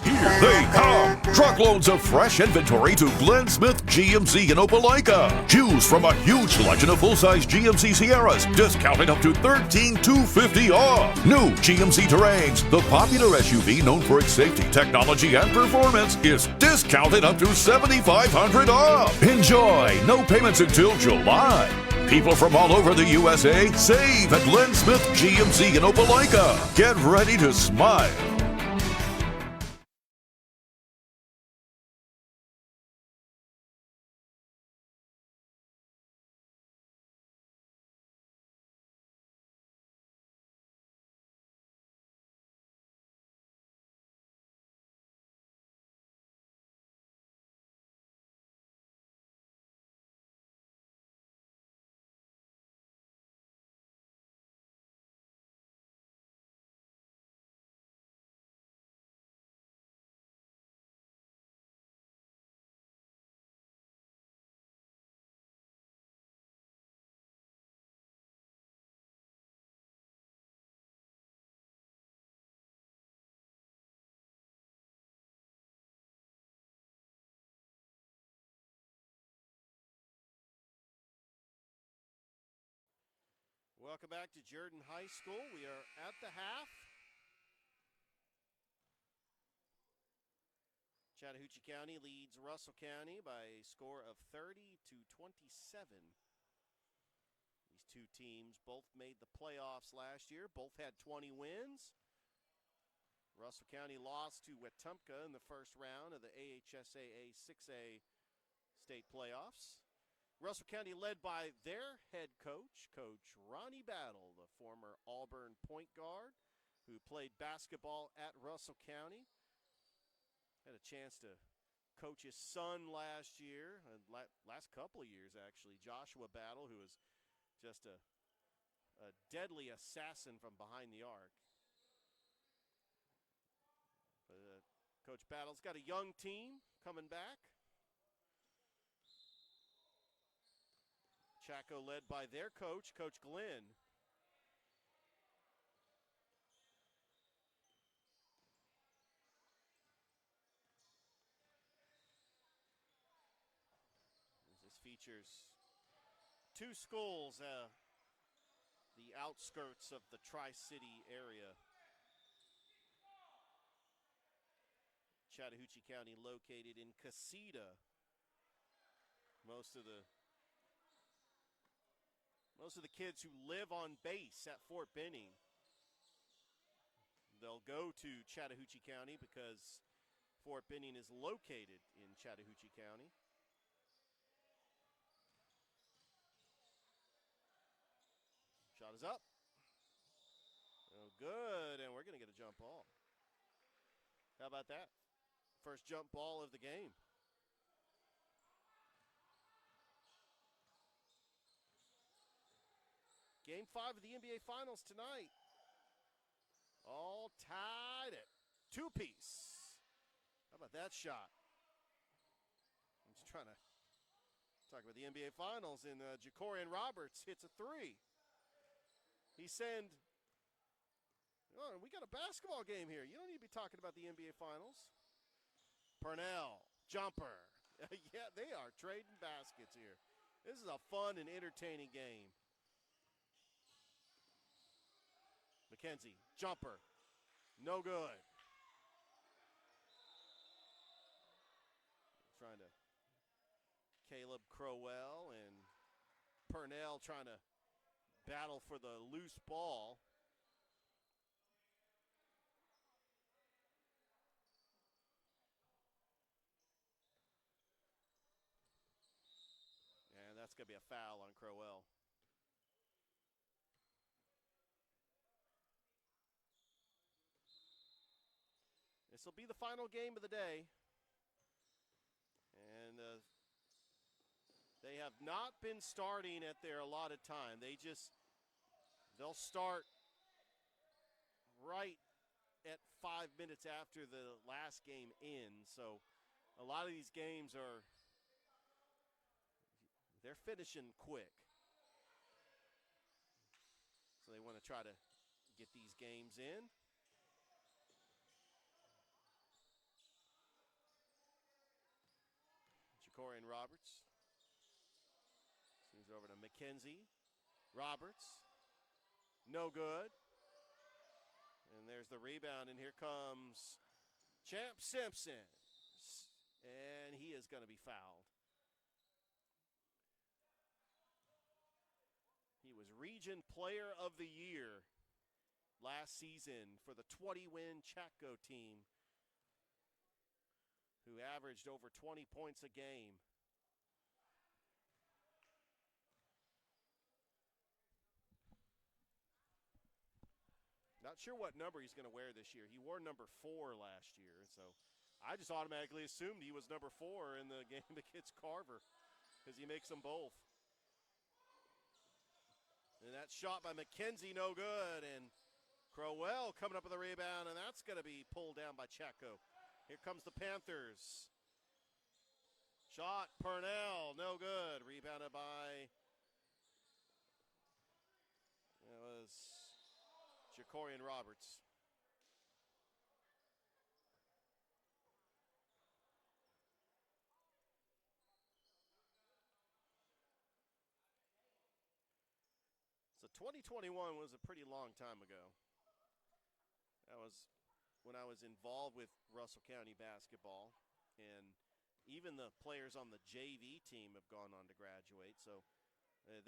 Here they come. Truckloads of fresh inventory to Glenn Smith GMC in Opelika. Choose from a huge selection of full-size GMC Sierras, discounted up to $13,250 off. New GMC Terrains, the popular SUV known for its safety, technology, and performance, is discounted up to $7,500 off. Enjoy. No payments until July. People from all over the USA save at Glenn Smith GMC in Opelika. Get ready to smile. Welcome back to Jordan High School. We are at the half. Chattahoochee County leads Russell County by a score of 30-27. These two teams both made the playoffs last year. Both had 20 wins. Russell County lost to Wetumpka in the first round of the AHSAA 6A state playoffs. Russell County led by their head coach, Coach Ronnie Battle, the former Auburn point guard who played basketball at Russell County. Had a chance to coach his son last year, and last couple of years actually, Joshua Battle, who was just a deadly assassin from behind the arc. But Coach Battle's got a young team coming back. Chaco led by their coach, Coach Glenn. This features two schools, the outskirts of the Tri-City area. Chattahoochee County located in Casita. Most of the kids who live on base at Fort Benning, they'll go to Chattahoochee County because Fort Benning is located in Chattahoochee County. Shot is up. Oh, good, and we're going to get a jump ball. How about that? First jump ball of the game. Game 5 of the NBA Finals tonight. All tied at two-piece. How about that shot? I'm just trying to talk about the NBA Finals, and Jacorian Roberts hits a three. He's saying, oh, we got a basketball game here. You don't need to be talking about the NBA Finals. Purnell, jumper. Yeah, they are trading baskets here. This is a fun and entertaining game. McKenzie, jumper. No good. Trying to Caleb Crowell and Purnell trying to battle for the loose ball. And that's going to be a foul on Crowell. This will be the final game of the day. And they have not been starting at their allotted time. They'll start right at 5 minutes after the last game ends. So a lot of these games they're finishing quick. So they want to try to get these games in. Jacorian Roberts. Seems over to McKenzie. Roberts. No good. And there's the rebound, and here comes Champ Simpson. And he is going to be fouled. He was Region Player of the Year last season for the 20-win Chatco team, who averaged over 20 points a game. Not sure what number he's going to wear this year. He wore number 4 last year, so I just automatically assumed he was number 4 in the game against Carver because he makes them both. And that shot by McKenzie, no good, and Crowell coming up with a rebound, and that's going to be pulled down by Chatco. Here comes the Panthers. Shot, Purnell, no good. Rebounded by, it was Jacorian Roberts. So 2021 was a pretty long time ago. That was when I was involved with Russell County basketball, and even the players on the JV team have gone on to graduate. So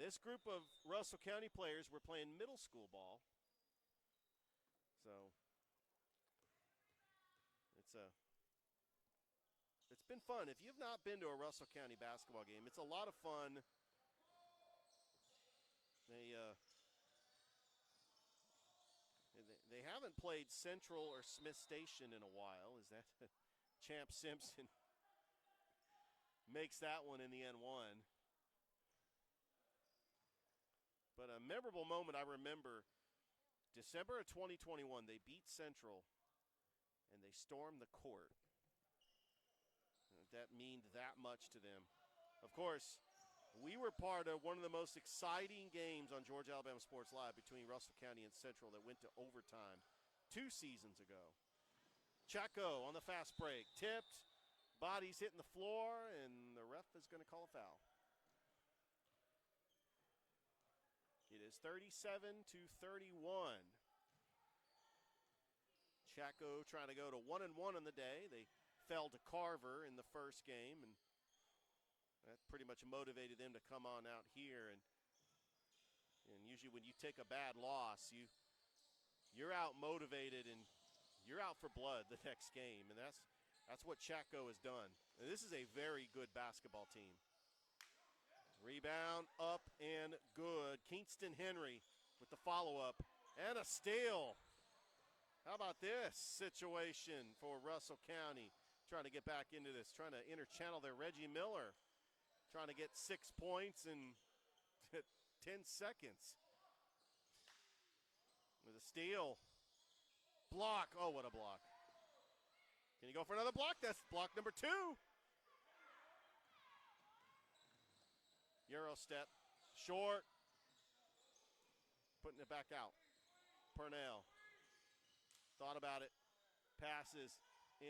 this group of Russell County players were playing middle school ball. So it's been fun. If you've not been to a Russell County basketball game, it's a lot of fun. They haven't played Central or Smith Station in a while. Is that Champ Simpson makes that one in the N1. But a memorable moment I remember, December of 2021, they beat Central and they stormed the court. That meant that much to them. Of course, we were part of one of the most exciting games on Georgia Alabama Sports Live between Russell County and Central that went to overtime 2 seasons ago. Chaco on the fast break, tipped, bodies hitting the floor, and the ref is going to call a foul. It is 37-31. Chaco trying to go to 1-1 on the day. They fell to Carver in the first game, and that pretty much motivated them to come on out here. And usually when you take a bad loss, you're out motivated and you're out for blood the next game. And that's what Chaco has done. And this is a very good basketball team. Rebound up and good. Kingston Henry with the follow-up and a steal. How about this situation for Russell County? Trying to get back into this, trying to interchannel their Reggie Miller. Trying to get 6 points in 10 seconds. With a steal. Block. Oh, what a block. Can you go for another block? That's block number 2. Euro step. Short. Putting it back out. Purnell. Thought about it. Passes.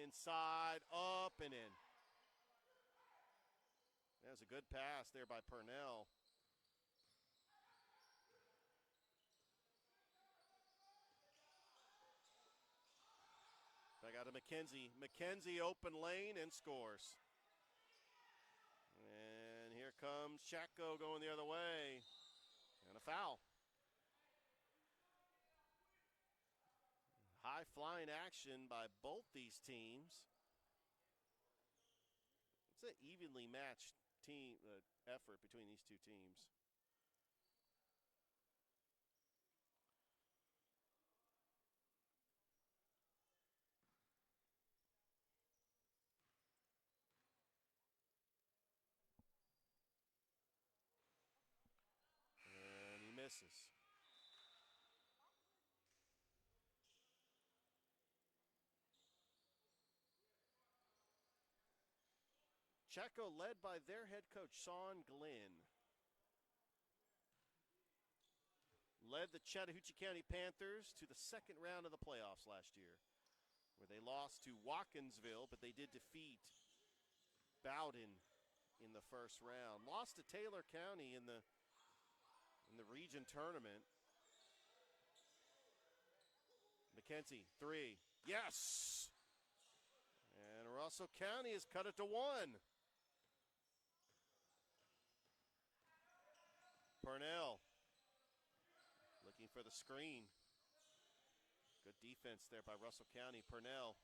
Inside. Up and in. That was a good pass there by Purnell. Back out to McKenzie. McKenzie open lane and scores. And here comes Chaco going the other way. And a foul. High flying action by both these teams. It's an evenly matched team effort between these two teams. And he misses. Chaco led by their head coach, Sean Glenn. Led the Chattahoochee County Panthers to the second round of the playoffs last year, where they lost to Watkinsville, but they did defeat Bowden in the first round. Lost to Taylor County in the region tournament. McKenzie, 3. Yes! And Russell County has cut it to 1. Purnell looking for the screen. Good defense there by Russell County. Purnell,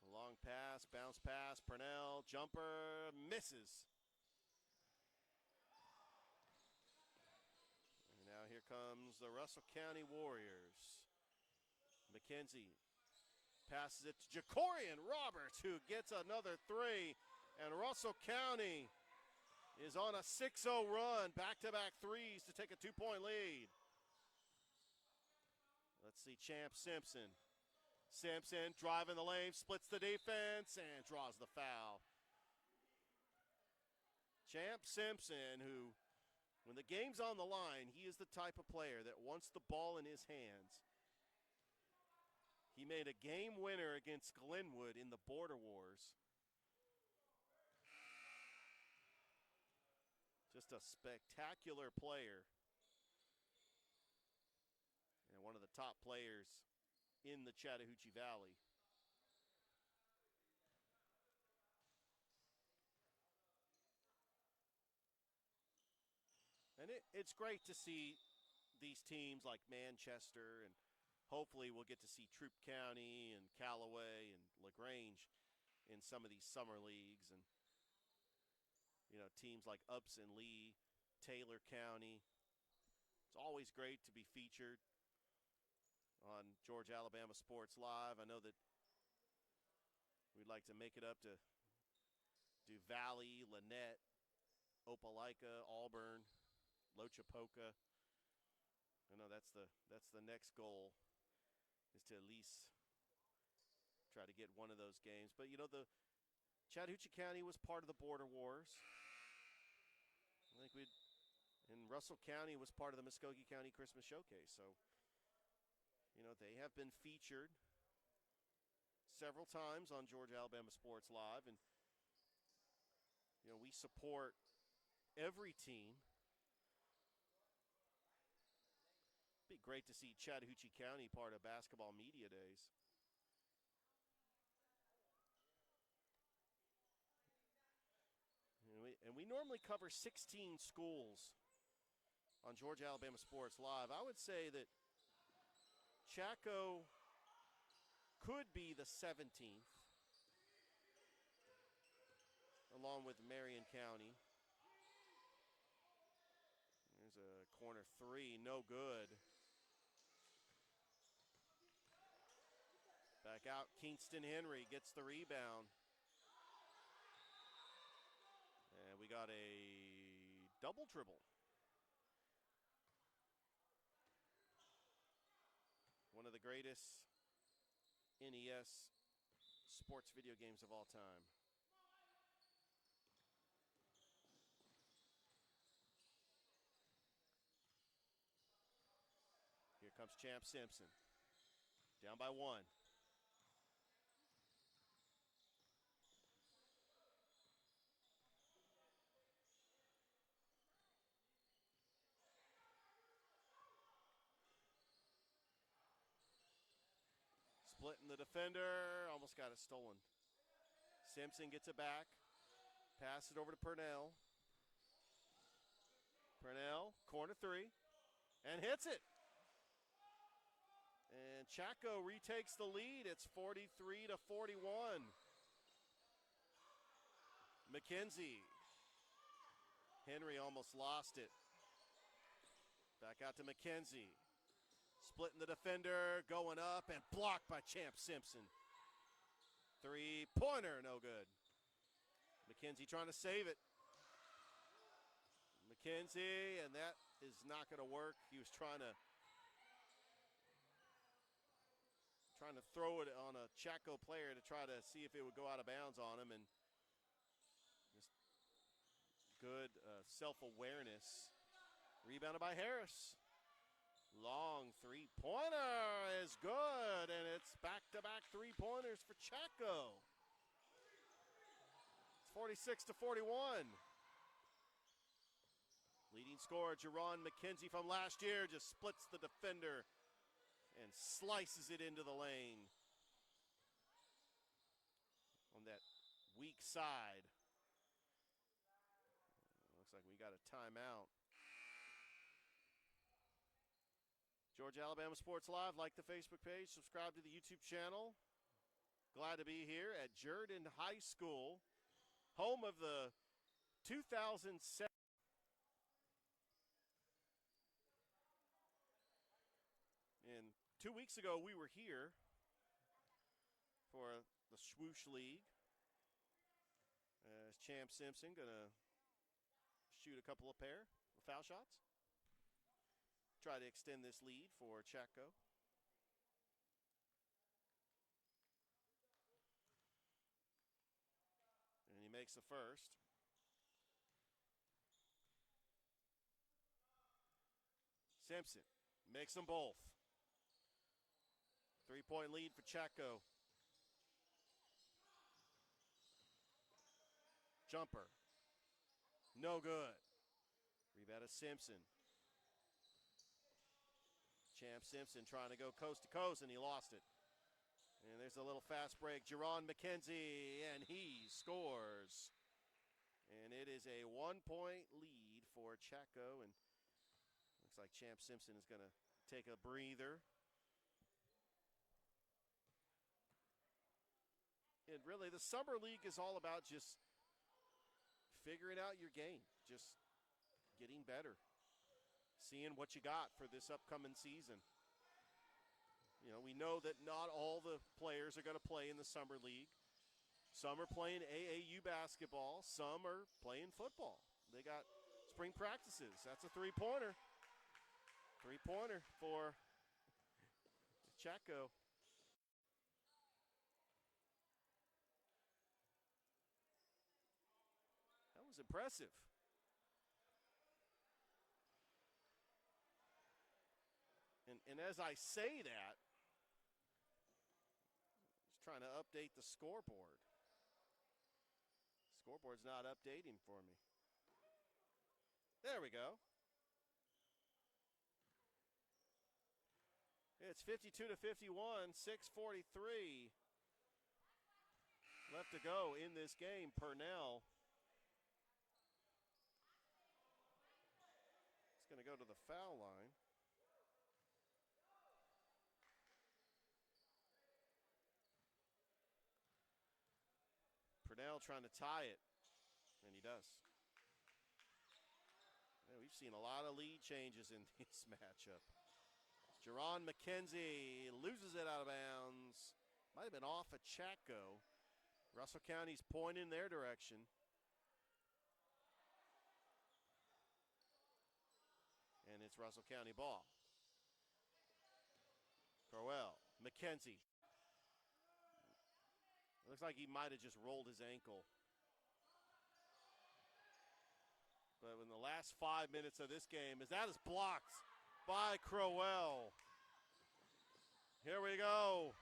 a long pass, bounce pass. Purnell, jumper, misses. And now here comes the Russell County Warriors. McKenzie passes it to Jacorian Roberts, who gets another 3. And Russell County is on a 6-0 run, back-to-back threes to take a 2-point lead. Let's see Champ Simpson. Simpson driving the lane, splits the defense, and draws the foul. Champ Simpson, who, when the game's on the line, he is the type of player that wants the ball in his hands. He made a game winner against Glenwood in the Border Wars. Just a spectacular player. one of the top players in the Chattahoochee Valley. And it's great to see these teams like Manchester, and hopefully we'll get to see Troup County and Callaway and LaGrange in some of these summer leagues. And, you know, teams like Upson Lee, Taylor County. It's always great to be featured on Georgia Alabama Sports Live. I know that we'd like to make it up to do Valley, Lynette, Opelika, Auburn, Lochapoka. I know that's the next goal, is to at least try to get one of those games. But, you know, the Chattahoochee County was part of the Border Wars. I think and Russell County was part of the Muskogee County Christmas Showcase. So, you know, they have been featured several times on Georgia Alabama Sports Live. And, you know, we support every team. Be great to see Chattahoochee County part of Basketball Media Days. And we normally cover 16 schools on Georgia Alabama Sports Live. I would say that Chaco could be the 17th, along with Marion County. There's a corner three, no good. Back out, Kingston Henry gets the rebound. And we got a double dribble. One of the greatest NES sports video games of all time. Here comes Champ Simpson. Down by one. Splitting the defender, almost got it stolen. Simpson gets it back. Pass it over to Purnell. Purnell, corner three, and hits it. And Chaco retakes the lead. It's 43-41. McKenzie. Henry almost lost it. Back out to McKenzie. Splitting the defender, going up, and blocked by Champ Simpson. Three-pointer, no good. McKenzie trying to save it. McKenzie, and that is not going to work. He was trying to throw it on a Chaco player to try to see if it would go out of bounds on him, and just good self-awareness. Rebounded by Harris. Long three-pointer is good, and it's back-to-back three-pointers for Chaco. It's 46-41. Leading scorer, Jerron McKenzie from last year, just splits the defender and slices it into the lane on that weak side. Looks like we got a timeout. Georgia Alabama Sports Live, like the Facebook page, subscribe to the YouTube channel. Glad to be here at Jordan High School, home of the 2007. And 2 weeks ago, we were here for the Swoosh League. As Champ Simpson going to shoot a couple of foul shots. Try to extend this lead for Chaco. And he makes the first. Simpson makes them both. 3-point lead for Chaco. Jumper. No good. Rebound to Simpson. Champ Simpson trying to go coast to coast, and he lost it. And there's a little fast break. Jerron McKenzie, and he scores. And it is a 1-point lead for Chatco, and looks like Champ Simpson is going to take a breather. And really, the Summer League is all about just figuring out your game, just getting better, seeing what you got for this upcoming season. You know, we know that not all the players are going to play in the Summer League. Some are playing AAU basketball. Some are playing football. They got spring practices. That's a three-pointer. Three-pointer for Chatco. That was impressive. And as I say that, just trying to update the scoreboard. Scoreboard's not updating for me. There we go. It's 52-51, 6:43 left to go in this game. Purnell is going to go to the foul line. Purnell trying to tie it, and he does. Yeah, we've seen a lot of lead changes in this matchup. Jerron McKenzie loses it out of bounds. Might have been off a Chatco. Russell County's pointing their direction. And it's Russell County ball. Crowell, McKenzie. It looks like he might have just rolled his ankle. But in the last 5 minutes of this game, as that is blocked by Crowell. Here we go.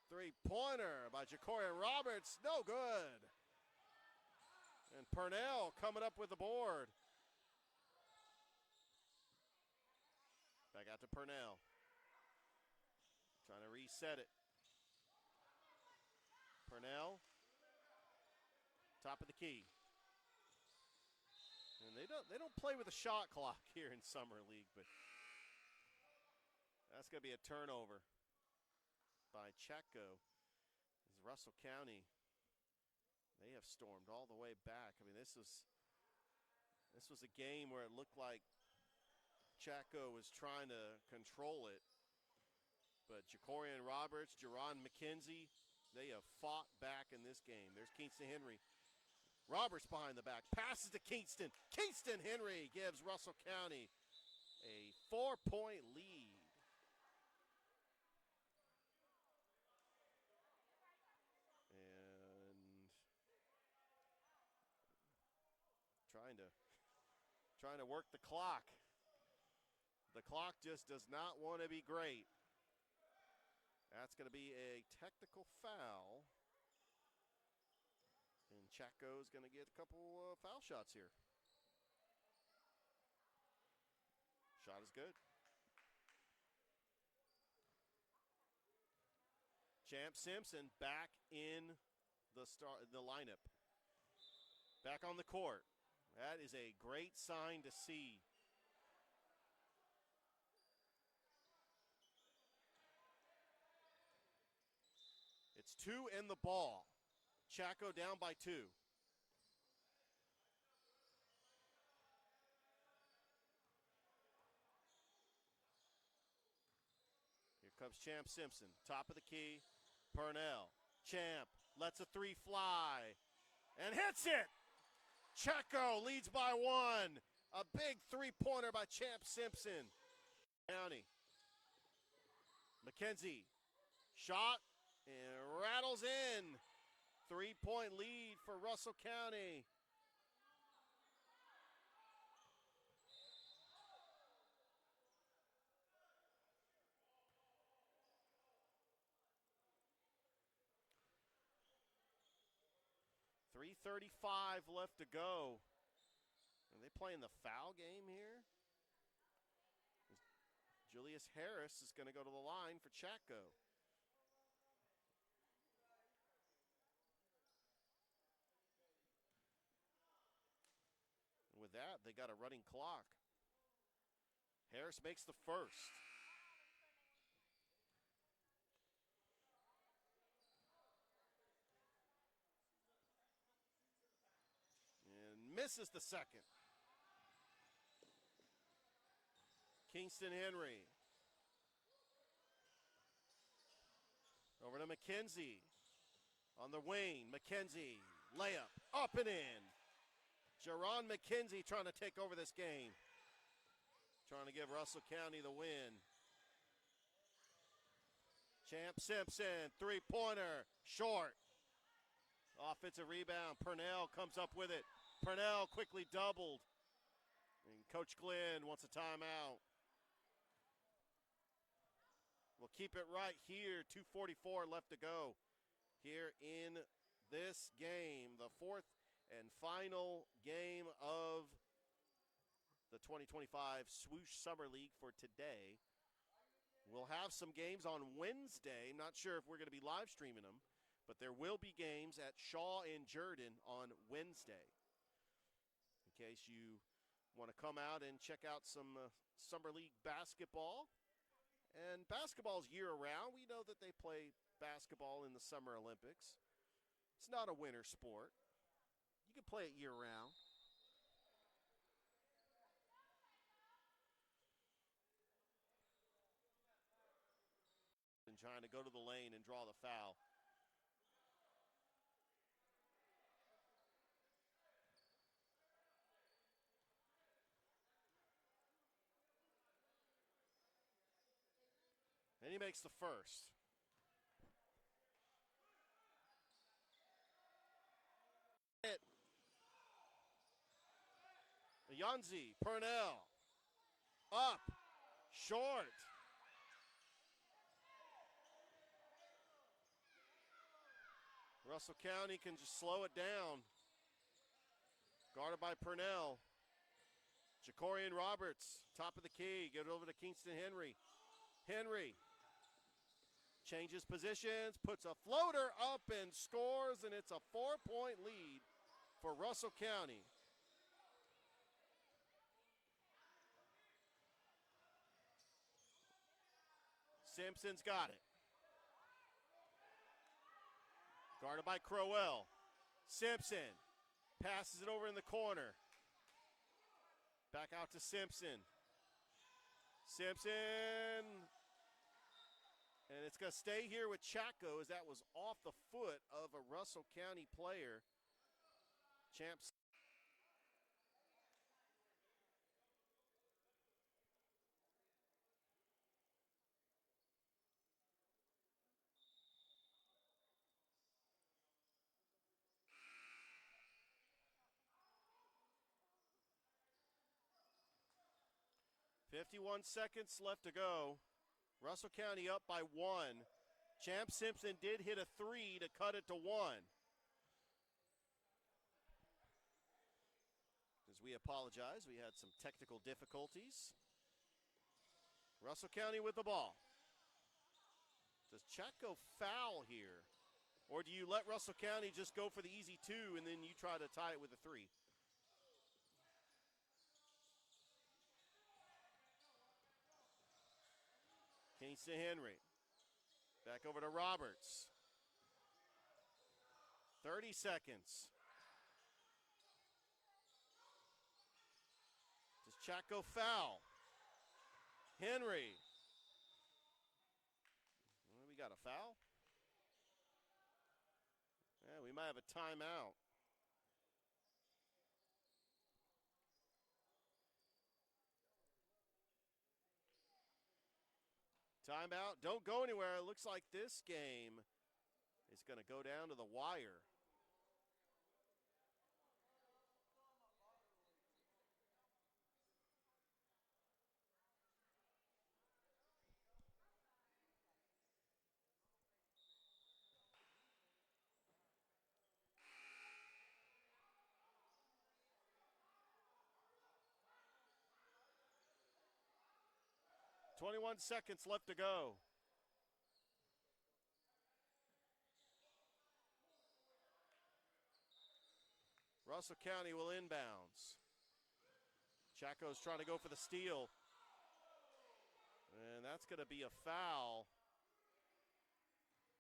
Three-pointer by Ja'Cory Roberts. No good. And Purnell coming up with the board. Back out to Purnell. Trying to reset it. Purnell, top of the key. And they don't play with a shot clock here in Summer League, but that's going to be a turnover by Chatco. As Russell County, they have stormed all the way back. I mean, this was a game where it looked like Chatco was trying to control it. But Ja'Cory Roberts, Jerron McKenzie, they have fought back in this game. There's Kingston Henry. Roberts behind the back. Passes to Kingston. Kingston Henry gives Russell County a 4-point lead. And trying to work the clock. The clock just does not want to be great. That's going to be a technical foul. And Chatco is going to get a couple foul shots here. Shot is good. Champ Simpson back in the lineup. Back on the court. That is a great sign to see. It's 2 in the ball. Chatco down by 2. Here comes Champ Simpson, top of the key. Purnell, Champ lets a three fly and hits it. Chatco leads by 1. A big three-pointer by Champ Simpson. County. McKenzie, shot. And rattles in. 3-point lead for Russell County. .335 left to go. Are they playing the foul game here? Julius Harris is going to go to the line for Chatco. And with that, they got a running clock. Harris makes the first. And misses the second. Kingston Henry. Over to McKenzie. On the wing, McKenzie. Layup, up and in. Jerron McKenzie trying to take over this game. Trying to give Russell County the win. Champ Simpson, three-pointer, short. Offensive rebound, Purnell comes up with it. Purnell quickly doubled. And Coach Glenn wants a timeout. We'll keep it right here, 2:44 left to go here in this game, the fourth and final game of the 2025 Swoosh Summer League for today. We'll have some games on Wednesday. Not sure if we're going to be live streaming them, but there will be games at Shaw and Jordan on Wednesday. In case you want to come out and check out some Summer League basketball. And basketball is year-round. We know that they play basketball in the Summer Olympics. It's not a winter sport. You can play it year-round. And trying to go to the lane and draw the foul. And he makes the first. Yanzi, Purnell, up, short. Russell County can just slow it down. Guarded by Purnell. Jacorian Roberts, top of the key, get it over to Kingston Henry. Henry changes positions, puts a floater up and scores, and it's a 4-point lead for Russell County. Simpson's got it. Guarded by Crowell. Simpson passes it over in the corner. Back out to Simpson. Simpson. And it's going to stay here with Chatco as that was off the foot of a Russell County player. Champs. .51 seconds left to go. Russell County up by 1. Champ Simpson did hit a 3 to cut it to 1. As we apologize, we had some technical difficulties. Russell County with the ball. Does Chatco foul here? Or do you let Russell County just go for the easy 2 and then you try to tie it with a 3? Kingston Henry. Back over to Roberts. 30 seconds. Does Chatco foul? Henry. Well, we got a foul. Yeah, we might have a timeout. Timeout. Don't go anywhere. It looks like this game is going to go down to the wire. 21 seconds left to go. Russell County will inbounds. Chaco's trying to go for the steal. And that's going to be a foul.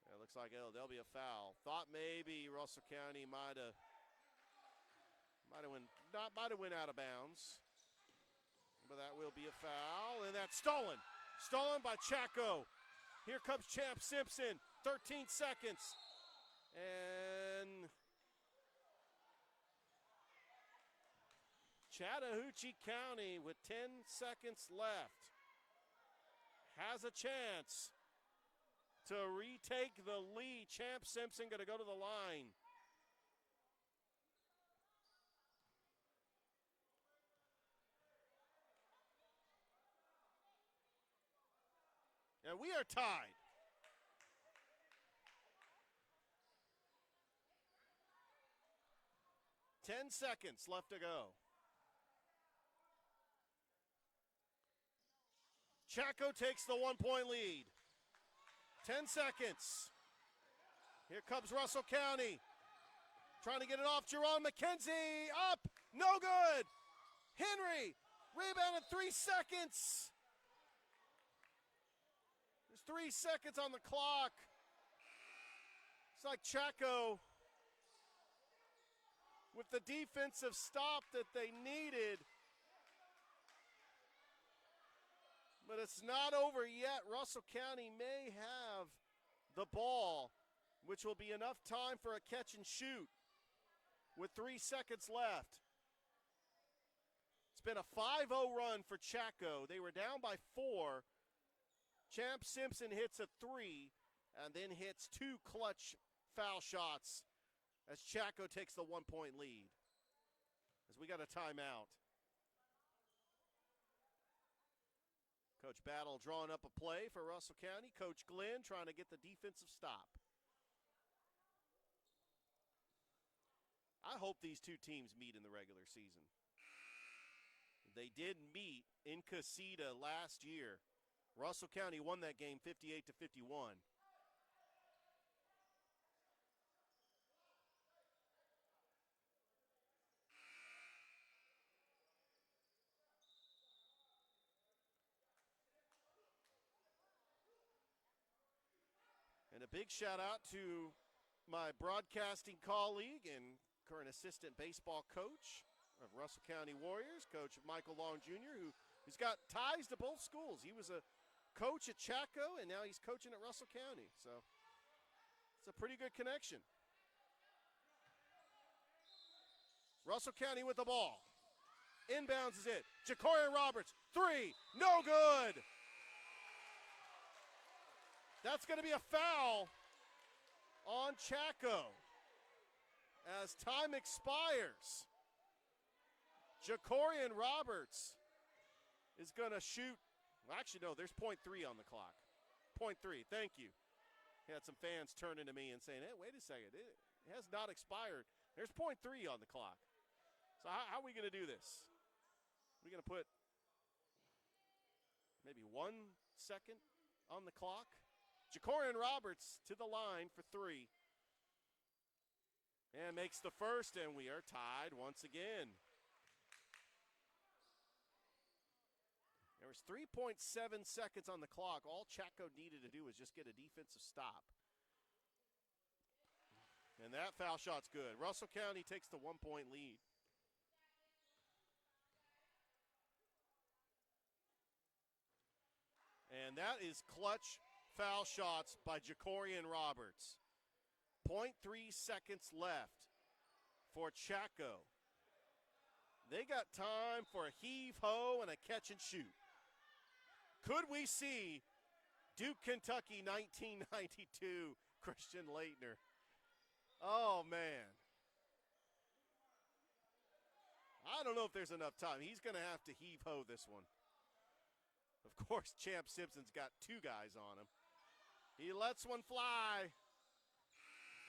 It looks like there'll be a foul. Thought maybe Russell County might have went out of bounds. But that will be a foul, and that's stolen. Stolen by Chaco. Here comes Champ Simpson. 13 seconds. And Chattahoochee County with 10 seconds left has a chance to retake the lead. Champ Simpson going to go to the line. And we are tied. Ten seconds left to go. Chaco takes the 1-point lead. 10 seconds. Here comes Russell County. Trying to get it off. Jerron McKenzie. Up. No good. Henry. Rebound in 3 seconds. There's 3 seconds on the clock. It's like Chaco with the defensive stop that they needed. But it's not over yet. Russell County may have the ball, which will be enough time for a catch and shoot with 3 seconds left. It's been a 5-0 run for Chaco. They were down by 4. Champ Simpson hits a 3 and then hits 2 clutch foul shots as Chaco takes the 1-point lead. As we got a timeout. Coach Battle drawing up a play for Russell County. Coach Glenn trying to get the defensive stop. I hope these two teams meet in the regular season. They did meet in Casita last year. Russell County won that game 58-51. And a big shout out to my broadcasting colleague and current assistant baseball coach of Russell County Warriors, Coach Michael Long Jr., who's got ties to both schools. He was a coach at Chaco, and now he's coaching at Russell County. So it's a pretty good connection. Russell County with the ball. Inbounds is it. Jacorian Roberts, 3, no good. That's going to be a foul on Chaco as time expires. Jacorian Roberts is going to shoot. Well, actually, no, there's .3 on the clock. .3, thank you. Had some fans turning to me and saying, hey, wait a second, it has not expired. There's .3 on the clock. So how are we going to do this? We're going to put maybe 1 second on the clock. Jacorian Roberts to the line for 3. And makes the first, and we are tied once again. There was 3.7 seconds on the clock. All Chaco needed to do was just get a defensive stop. And that foul shot's good. Russell County takes the 1-point lead. And that is clutch foul shots by Jacorian Roberts. 0.3 seconds left for Chaco. They got time for a heave-ho and a catch-and-shoot. Could we see Duke, Kentucky, 1992, Christian Leitner? Oh, man. I don't know if there's enough time. He's going to have to heave-ho this one. Of course, Champ Simpson's got 2 guys on him. He lets one fly.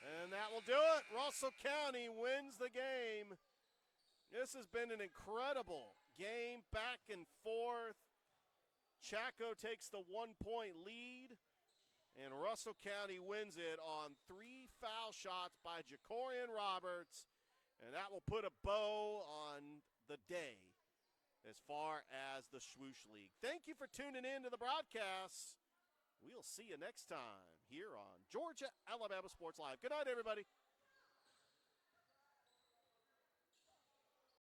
And that will do it. Russell County wins the game. This has been an incredible game, back and forth. Chaco takes the 1-point lead, and Russell County wins it on 3 foul shots by Jacorian Roberts, and that will put a bow on the day as far as the Swoosh League. Thank you for tuning in to the broadcast. We'll see you next time here on Georgia Alabama Sports Live. Good night, everybody.